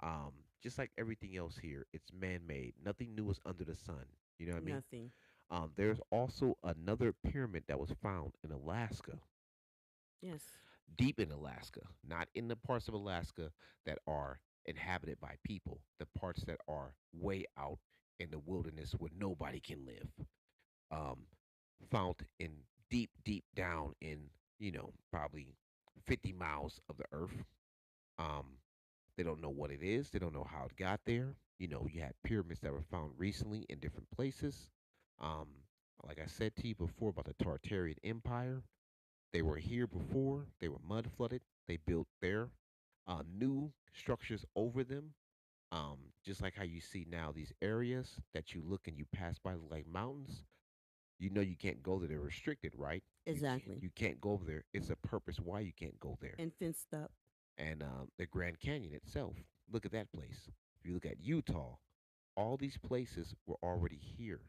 Mm-hmm. Um, just like everything else here, it's man-made. Nothing new is under the sun. You know what I mean? Nothing. There's also another pyramid that was found in Alaska, Yes. deep in Alaska, not in the parts of Alaska that are inhabited by people, the parts that are way out in the wilderness where nobody can live. Um, found in deep, deep down in, probably 50 miles of the earth. Um, they don't know what it is. They don't know how it got there. You had pyramids that were found recently in different places. Um, like I said to you before about the Tartarian Empire, they were here before. They were mud flooded. They built their new structures over them. Just like how you see now these areas that you look and you pass by like mountains. You know you can't go there. They're restricted, right? Exactly. You can't go over there. It's a purpose why you can't go there. And fenced up. And the Grand Canyon itself. Look at that place. If you look at Utah, all these places were already here.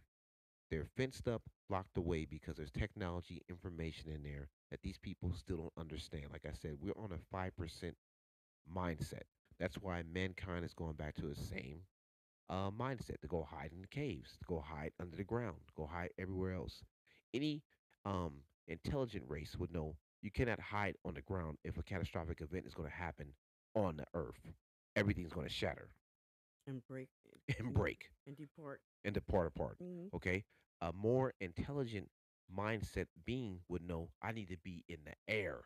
They're fenced up, blocked away because there's technology, information in there that these people still don't understand. Like I said, we're on a 5% mindset. That's why mankind is going back to the same mindset to go hide in the caves, to go hide under the ground, to go hide everywhere else. Any um, intelligent race would know you cannot hide on the ground if a catastrophic event is going to happen on the earth. Everything's going to shatter And break and and, break and depart. and depart apart. Mm-hmm. Okay? A more intelligent mindset being would know I need to be in the air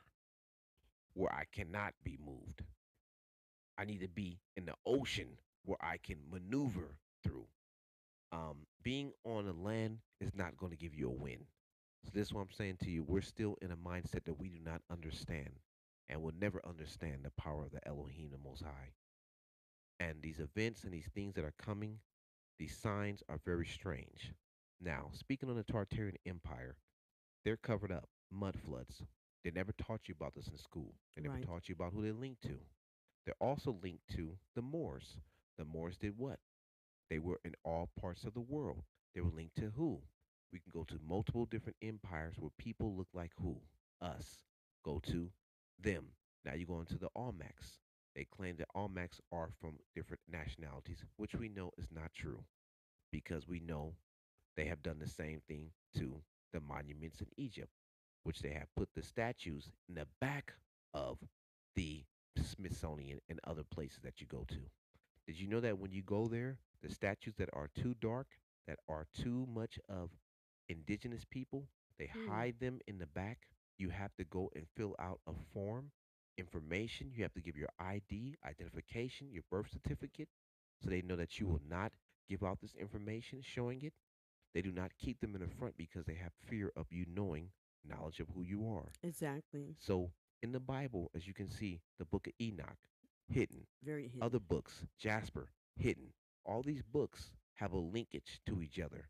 where I cannot be moved. I need to be in the ocean where I can maneuver through. Being on the land is not going to give you a win. So this is what I'm saying to you. We're still in a mindset that we do not understand and will never understand the power of the Elohim, the Most High. And these events and these things that are coming, these signs are very strange. Now, speaking on the Tartarian Empire, they're covered up, mud floods. They never taught you about this in school. They never Right. taught you about who they're linked to. They're also linked to the Moors. The Moors did what? They were in all parts of the world. They were linked to who? We can go to multiple different empires where people look like who? Us. Go to them. Now you go into the Almacs. They claim that Almacs are from different nationalities, which we know is not true because we know they have done the same thing to the monuments in Egypt, which they have put the statues in the back of the Smithsonian and other places that you go to. Did you know that when you go there, the statues that are too dark, that are too much of indigenous people, they Hmm. hide them in the back. You have to go and fill out a form, information. You have to give your ID, identification, your birth certificate, so they know that you will not give out this information showing it. They do not keep them in the front because they have fear of you knowing knowledge of who you are. Exactly. So in the Bible, as you can see, the book of Enoch, hidden. Very hidden. Other books, Jasper, hidden. All these books have a linkage to each other.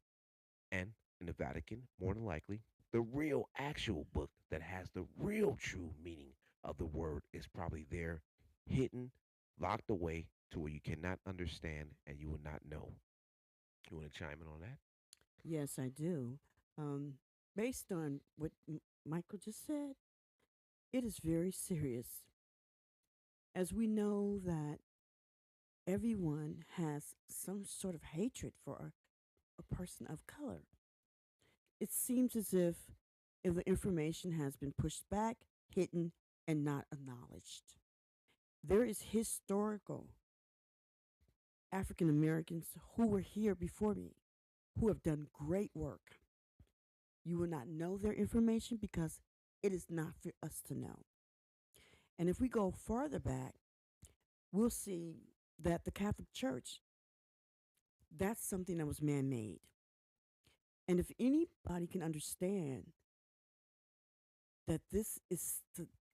And in the Vatican, more than likely, the real actual book that has the real true meaning of the word is probably there, hidden, locked away to where you cannot understand and you will not know. You want to chime in on that? Yes, I do. Um, Based on what Michael just said, it is very serious. As we know that everyone has some sort of hatred for a person of color. It seems as if the information has been pushed back, hidden, and not acknowledged. There is historical African Americans who were here before me who have done great work. You will not know their information because it is not for us to know. And if we go farther back, we'll see that the Catholic Church, that's something that was man made. And if anybody can understand that this is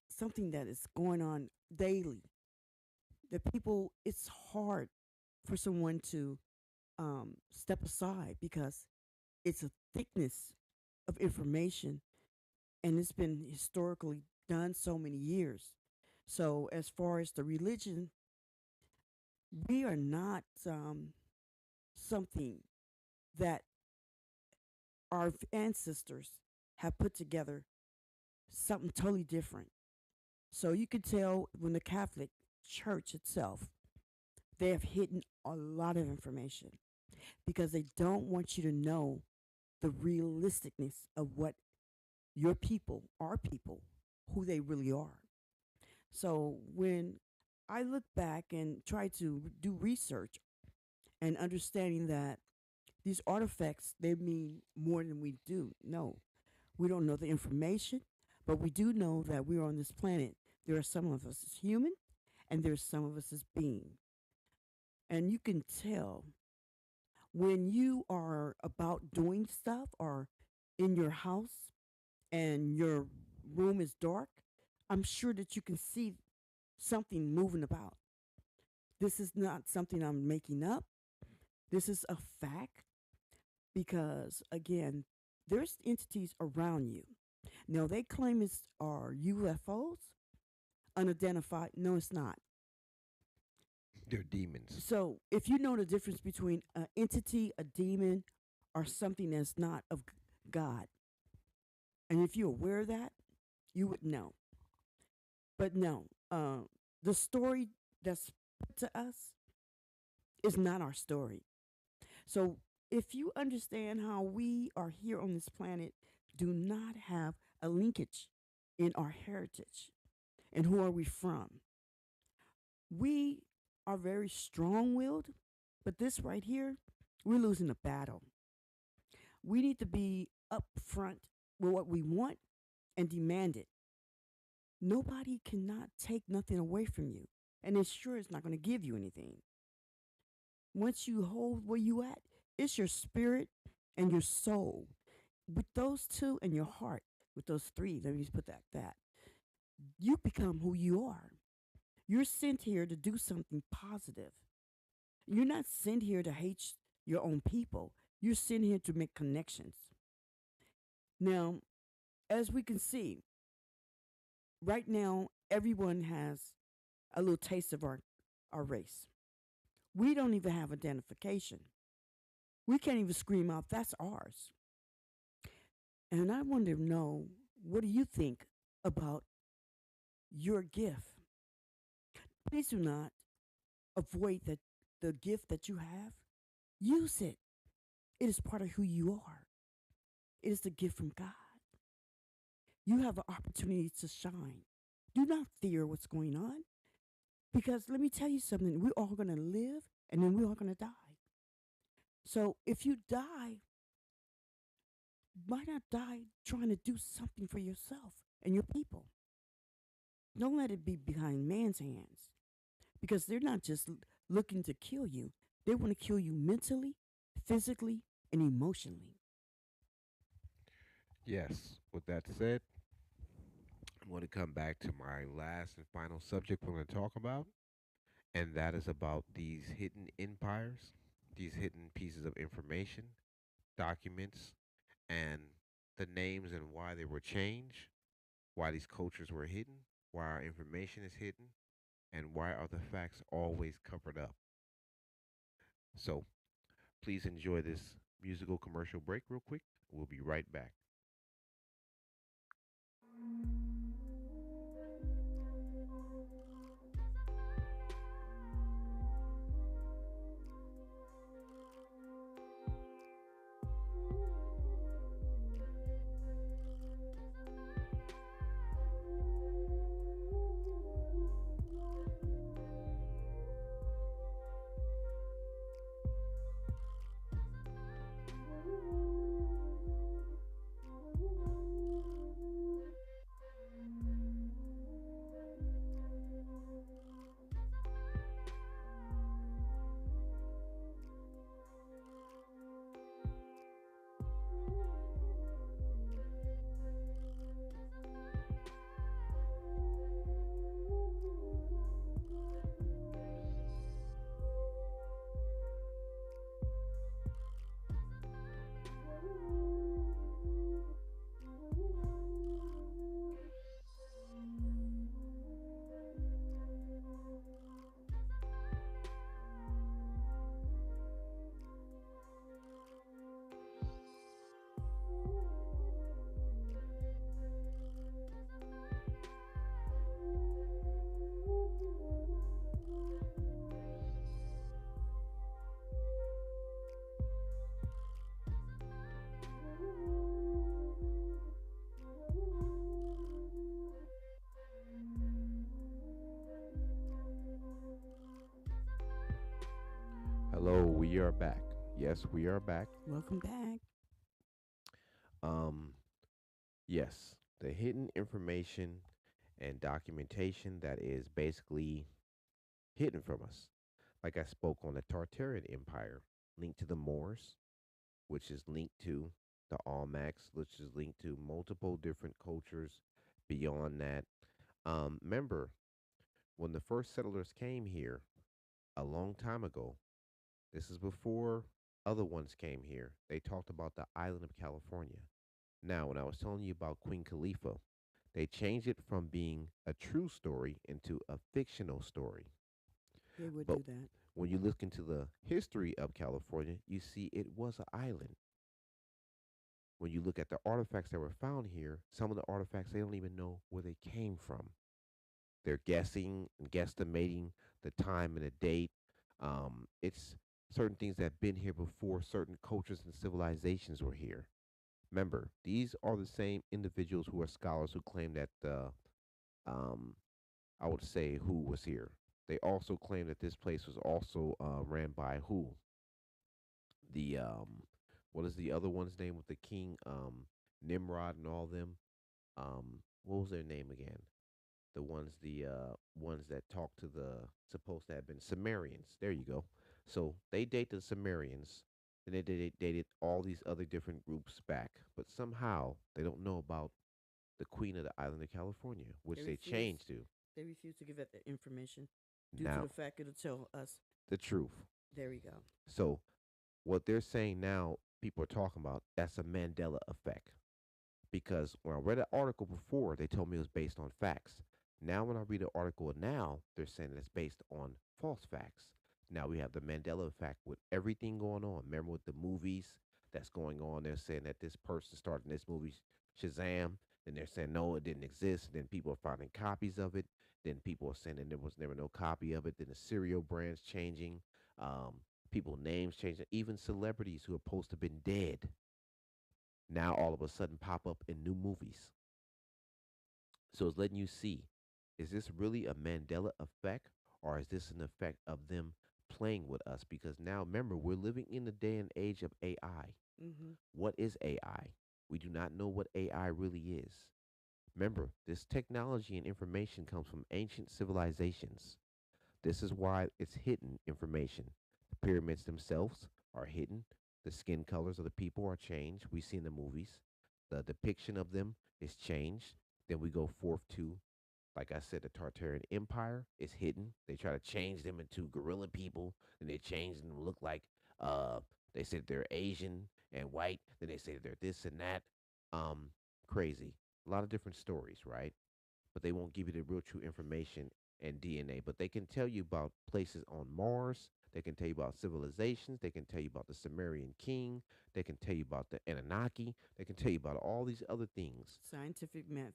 something that is going on daily, that people, it's hard for someone to step aside because it's a thickness of information and it's been historically done so many years. So, as far as the religion, we are not something that our ancestors have put together, something totally different. So, you can tell when the Catholic Church itself, they have hidden a lot of information because they don't want you to know the realisticness of what your people, our people, who they really are. So when I look back and try to do research and understanding that these artifacts, they mean more than we do. No, we don't know the information, but we do know that we're on this planet. There are some of us as human, and there's some of us as being. And you can tell when you are about doing stuff or in your house and your room is dark, I'm sure that you can see something moving about. This is not something I'm making up. This is a fact because, again, there's entities around you. Now, they claim it's are UFOs, unidentified. No, it's not. They're demons. So, if you know the difference between an entity, a demon, or something that's not of God, and if you're aware of that, you would know. But no, the story that's put to us is not our story. So if you understand how we are here on this planet, do not have a linkage in our heritage and who are we from. We are very strong willed, but this right here, we're losing a battle. We need to be upfront with what we want and demand it. Nobody cannot take nothing away from you, and it sure is not going to give you anything. Once you hold where you at, It's your spirit and your soul. With those two and your heart, with those three, let me just put that, you become who you are. You're sent here to do something positive. You're not sent here to hate your own people. You're sent here to make connections. Now, as we can see, right now, everyone has a little taste of our race. We don't even have identification. We can't even scream out, that's ours. And I want to know, what do you think about your gift? Please do not avoid the gift that you have. Use it. It is part of who you are. It is the gift from God. You have an opportunity to shine. Do not fear what's going on because let me tell you something. We're all going to live and then we're all going to die. So if you die, why not die trying to do something for yourself and your people? Don't let it be behind man's hands because they're not just looking to kill you, they want to kill you mentally, physically, and emotionally. Yes. With that said, I'm going to come back to my last and final subject we're going to talk about, and that is about these hidden empires, these hidden pieces of information, documents, and the names and why they were changed, why these cultures were hidden, why our information is hidden, and why are the facts always covered up. So please enjoy this musical commercial break real quick. We'll be right back. Hello, we are back. Yes, we are back. Welcome back. Um, yes, the hidden information and documentation that is basically hidden from us. Like I spoke on the Tartarian Empire, linked to the Moors, which is linked to the Almacs, which is linked to multiple different cultures beyond that. Remember, when the first settlers came here a long time ago, this is before other ones came here, they talked about the island of California. Now, when I was telling you about Queen Khalifa, they changed it from being a true story into a fictional story. They would But do that. when you look into the history of California, you see it was an island. When you look at the artifacts that were found here, some of the artifacts they don't even know where they came from. They're guessing and guesstimating the time and the date. It's certain things that have been here before certain cultures and civilizations were here. Remember, these are the same individuals who are scholars who claim that um, I would say who was here. They also claim that this place was also ran by who? The what is the other one's name with the king? Nimrod and all them. What was their name again? The ones that talk to the supposed to have been Sumerians. There you go. So they date the Sumerians. and they dated all these other different groups back, but somehow they don't know about the queen of the island of California, They which they refuse. changed to They refuse to give out that information due to now the fact it'll tell us. the truth. There we go. So what they're saying now, people are talking about that's a Mandela effect. Because when I read an article before, they told me it was based on facts. Now, when I read an article now, they're saying it's based on false facts. Now we have the Mandela effect with everything going on. Remember with the movies that's going on, they're saying that this person started in this movie, Shazam, and they're saying no, it didn't exist. Then people are finding copies of it. Then people are saying that there was never no copy of it. Then the cereal brands changing, um, people names changing, even celebrities who are supposed to have been dead now all of a sudden pop up in new movies. So it's letting you see, is this really a Mandela effect, or is this an effect of them playing with us? Because now remember, we're living in the day and age of AI. Mm-hmm. What is AI? We do not know what AI really is. Remember, this technology and information comes from ancient civilizations. This is why it's hidden information. The pyramids themselves are hidden. The skin colors of the people are changed. We see in the movies. The depiction of them is changed. Then we go forth to, like I said, the Tartarian Empire is hidden. They try to change them into gorilla people, and they change them to look like uh they said they're Asian and white, then they say they're this and that. Um Crazy. A lot of different stories, right? But they won't give you the real true information and DNA. But they can tell you about places on Mars. They can tell you about civilizations. They can tell you about the Sumerian king. They can tell you about the Anunnaki. They can tell you about all these other things. Scientific method.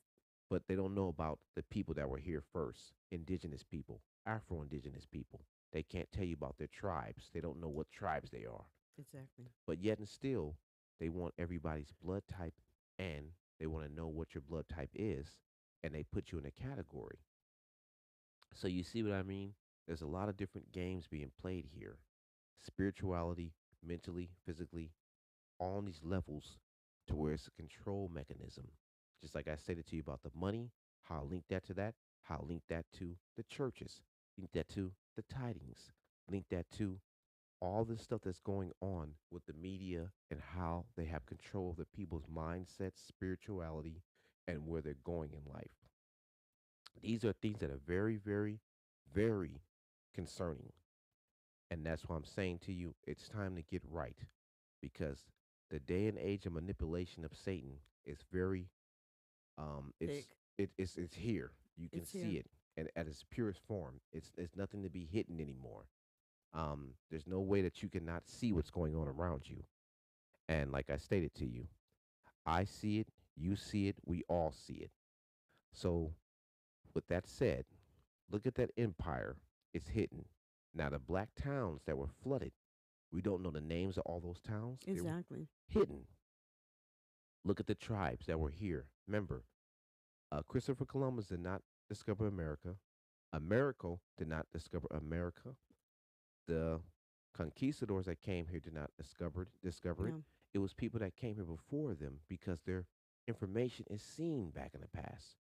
But they don't know about the people that were here first, indigenous people, Afro indigenous people. They can't tell you about their tribes. They don't know what tribes they are. Exactly. But yet and still, they want everybody's blood type and they want to know what your blood type is and they put you in a category. So you see what I mean? There's a lot of different games being played here. Spirituality, mentally, physically, all on these levels to where it's a control mechanism. Just like I stated to you about the money, how I link that to that, how I link that to the churches, link that to the tidings, link that to all this stuff that's going on with the media and how they have control of the people's mindsets, spirituality, and where they're going in life. These are things that are very, very, very concerning. And that's why I'm saying to you, it's time to get right because the day and age of manipulation of Satan is very, Thick. it's here. You can It's here. see it, and at its purest form, it's nothing to be hidden anymore. There's no way that you cannot see what's going on around you. And like I stated to you, I see it, you see it, we all see it. So with that said, look at that empire. It's hidden. Now, the black towns that were flooded, we don't know the names of all those towns. They were Exactly. hidden. Look at the tribes that were here. Remember, Christopher Columbus did not discover America. America did not discover America. The conquistadors that came here did not discover it. No. It was people that came here before them because their information is seen back in the past.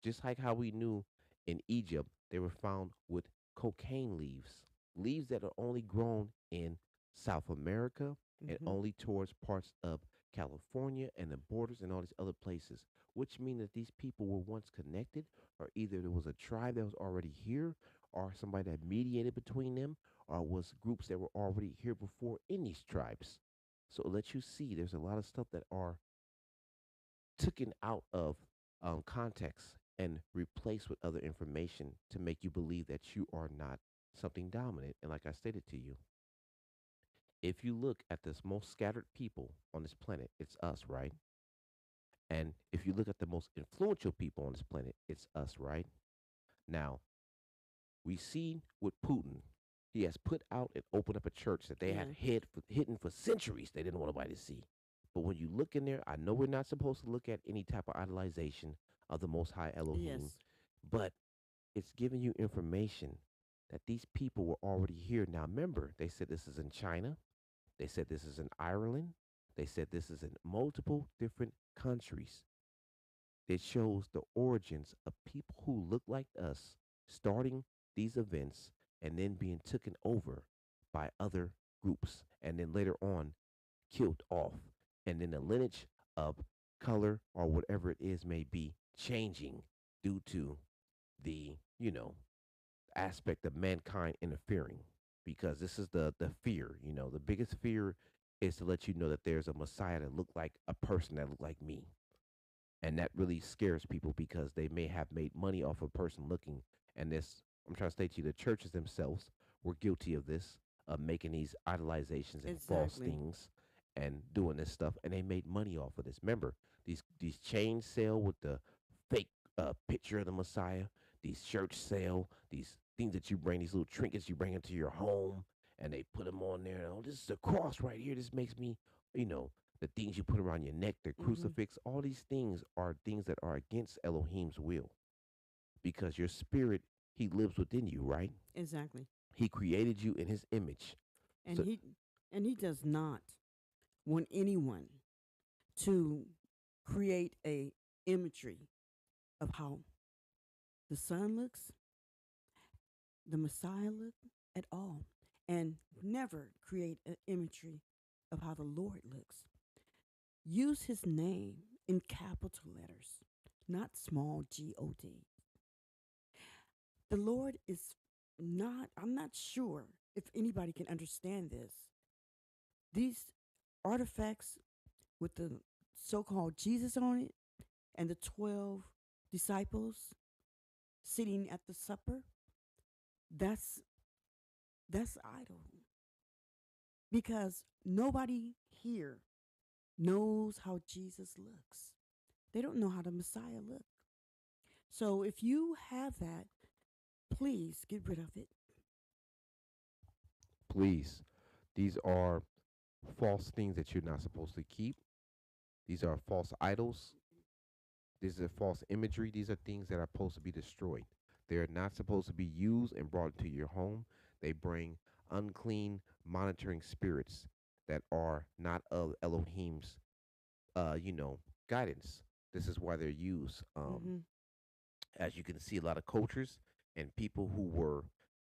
Just like how we knew in Egypt, they were found with cocaine leaves, leaves that are only grown in South America and Mm-hmm. only towards parts of California and the borders and all these other places, which mean that these people were once connected, or either there was a tribe that was already here, or somebody that mediated between them, or was groups that were already here before in these tribes. So it lets you see there's a lot of stuff that are taken out of context and replaced with other information to make you believe that you are not something dominant. And like I stated to you, if you look at this most scattered people on this planet, it's us, right? And if you look at the most influential people on this planet, it's us, right? Now, we see with Putin, he has put out and opened up a church that they had Yeah. hidden for centuries. They didn't want nobody to see. But when you look in there, I know we're not supposed to look at any type of idolization of the Most High Elohim, Yes. but it's giving you information that these people were already here. Now, remember, they said this is in China. They said this is in Ireland. They said this is in multiple different countries. It shows the origins of people who look like us starting these events and then being taken over by other groups. And then later on, killed off, and then the lineage of color or whatever it is may be changing due to the aspect of mankind interfering, because this is the fear. The biggest fear is to let you know that there's a Messiah that looked like a person that looked like me, and that really scares people because they may have made money off a person looking. And this, I'm trying to state to you, the churches themselves were guilty of this, of making these idolizations and false Exactly. things and doing this stuff, and they made money off of this. Remember, these chains sell with the fake picture of the Messiah, these shirts sell, these things that you bring, these little trinkets you bring into your home, and they put them on there. Oh, this is a cross right here. This makes me, you know, the things you put around your neck, the Mm-hmm. crucifix, all these things are things that are against Elohim's will, because your spirit, he lives within you, right? Exactly. He created you in his image. And So he does not want anyone to create a imagery of how the Son looks, the Messiah look at all, and never create an imagery of how the Lord looks. Use his name in capital letters, not small God. The Lord is not, I'm not sure if anybody can understand this. These artifacts with the so called Jesus on it and the 12 disciples sitting at the supper, that's idol, because nobody here knows how Jesus looks. They don't know how the Messiah looked. So if you have that, please get rid of it. please, these are false things that you're not supposed to keep. These are false idols. This is false imagery. These are things that are supposed to be destroyed. They are not supposed to be used and brought into your home. They bring unclean monitoring spirits that are not of Elohim's, guidance. This is why they're used. Mm-hmm. As you can see, a lot of cultures and people who were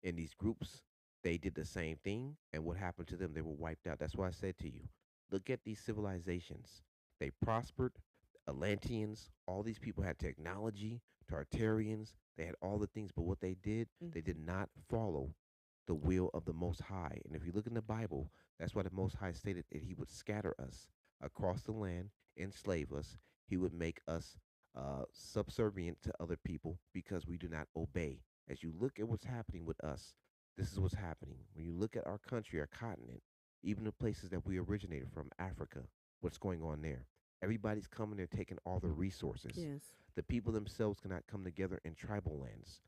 in these groups, they did the same thing. And what happened to them? They were wiped out. That's why I said to you, look at these civilizations. They prospered. Atlanteans, all these people had technology, Tartarians, they had all the things, but what they Mm-hmm. did not follow the will of the Most High. And if you look in the Bible, that's why the Most High stated that He would scatter us across the land, enslave us. He would make us subservient to other people because we do not obey. As you look at what's happening with us, this is what's happening. When you look at our country, our continent, even the places that we originated from, Africa, what's going on there? Everybody's coming there taking all the resources. Yes. The people themselves cannot come together in tribal lands.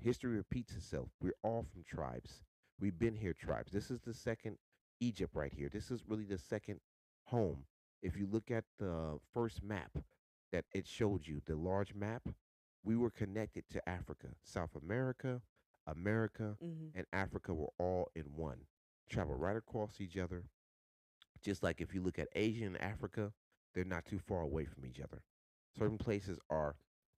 History repeats itself. We're all from tribes. We've been here tribes. This is the second Egypt right here. This is really the second home. If you look at the first map that it showed you, the large map, we were connected to Africa. South America, America, Mm-hmm. and Africa were all in one. Travel right across each other. Just like if you look at Asia and Africa, they're not too far away from each other. Certain places are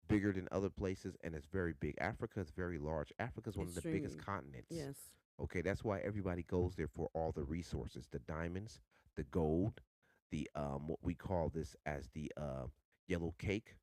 bigger than other places, and it's very big. Africa is very large. Africa is one of the biggest Extremely. continents. Yes. Okay, that's why everybody goes there for all the resources, the diamonds, the gold, the what we call this as the yellow cake,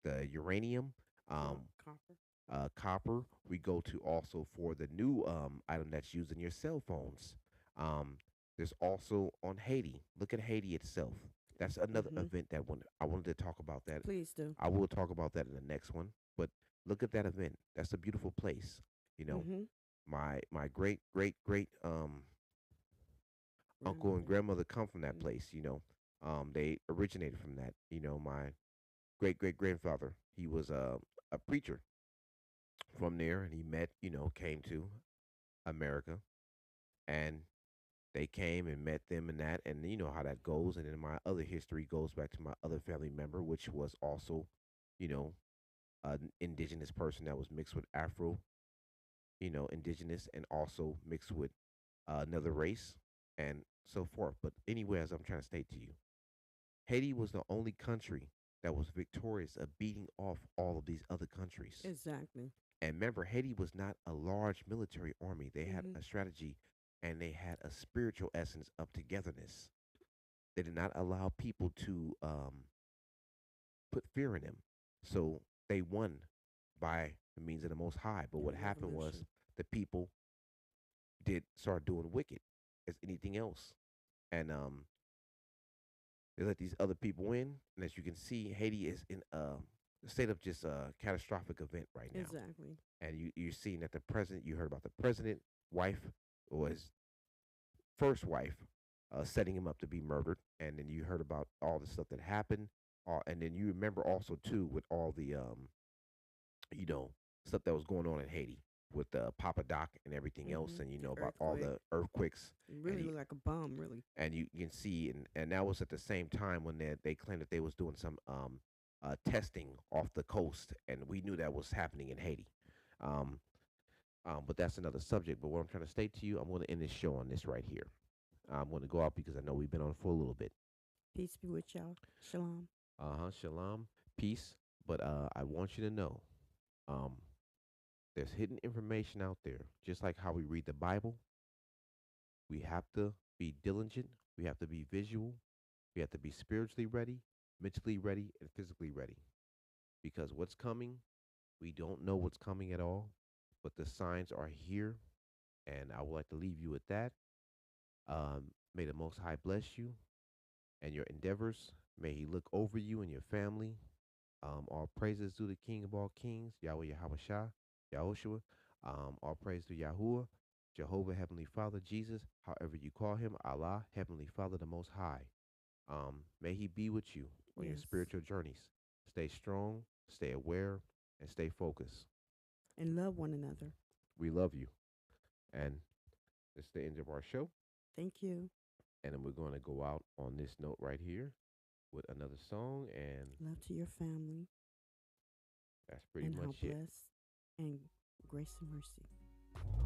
the uranium, um, Copper. copper. We go to also for the new item that's used in your cell phones. Um, there's also on Haiti. Look at Haiti itself. That's another Mm-hmm. event that I wanted to talk about that. Please do. I will talk about that in the next one. But look at that event. That's a beautiful place. You know, Mm-hmm. my great great uncle and Grandmother. grandmother come from that Mm-hmm. place. They originated from that. My great grandfather, he was a preacher from there, and he came to America, and they came and met them and that, and you know how that goes. And then my other history goes back to my other family member, which was also, you know, an indigenous person that was mixed with Afro, indigenous, and also mixed with another race and so forth. But anyway, as I'm trying to state to you, Haiti was the only country that was victorious of beating off all of these other countries. Exactly. And remember, Haiti was not a large military army. They had Mm-hmm. a strategy and they had a spiritual essence of togetherness. They did not allow people to put fear in them. So they won by the means of the Most High. But Yeah, what happened was revolution. the people did start doing wicked as anything else, and they let these other people in. And as you can see, Haiti is in a state of just a catastrophic event right now. Exactly. And you're seeing that the president. You heard about the president wife or his first wife setting him up to be murdered, and then you heard about all the stuff that happened. And then you remember also too with all the you know, stuff that was going on in Haiti with Papa Doc and everything else, and you The know about all earthquake. the earthquakes, It and really looked like a bomb, really. you can see, and that was at the same time when they claimed that they was doing some testing off the coast, and we knew that was happening in Haiti. Um, but that's another subject. But what I'm trying to state to you, I'm going to end this show on this right here. I'm going to go out because I know we've been on for a little bit. Peace be with y'all. Shalom. Shalom, peace. But I want you to know, um, there's hidden information out there. Just like how we read the Bible, we have to be diligent. We have to be visual. We have to be spiritually ready, mentally ready, and physically ready. Because what's coming, we don't know what's coming at all, but the signs are here. And I would like to leave you with that. May the Most High bless you and your endeavors. May He look over you and your family. All praises to the King of all kings, Yahweh Yahweh Yahushua. All praise to Yahuwah, Jehovah, Heavenly Father, Jesus, however you call him, Allah, Heavenly Father, the Most High. May He be with you on your Yes. spiritual journeys. Stay strong, stay aware, and stay focused. And love one another. We love you. And it's the end of our show. Thank you. And then we're going to go out on this note right here with another song. And Love to your family. that's pretty And how much it. blessed and grace and mercy.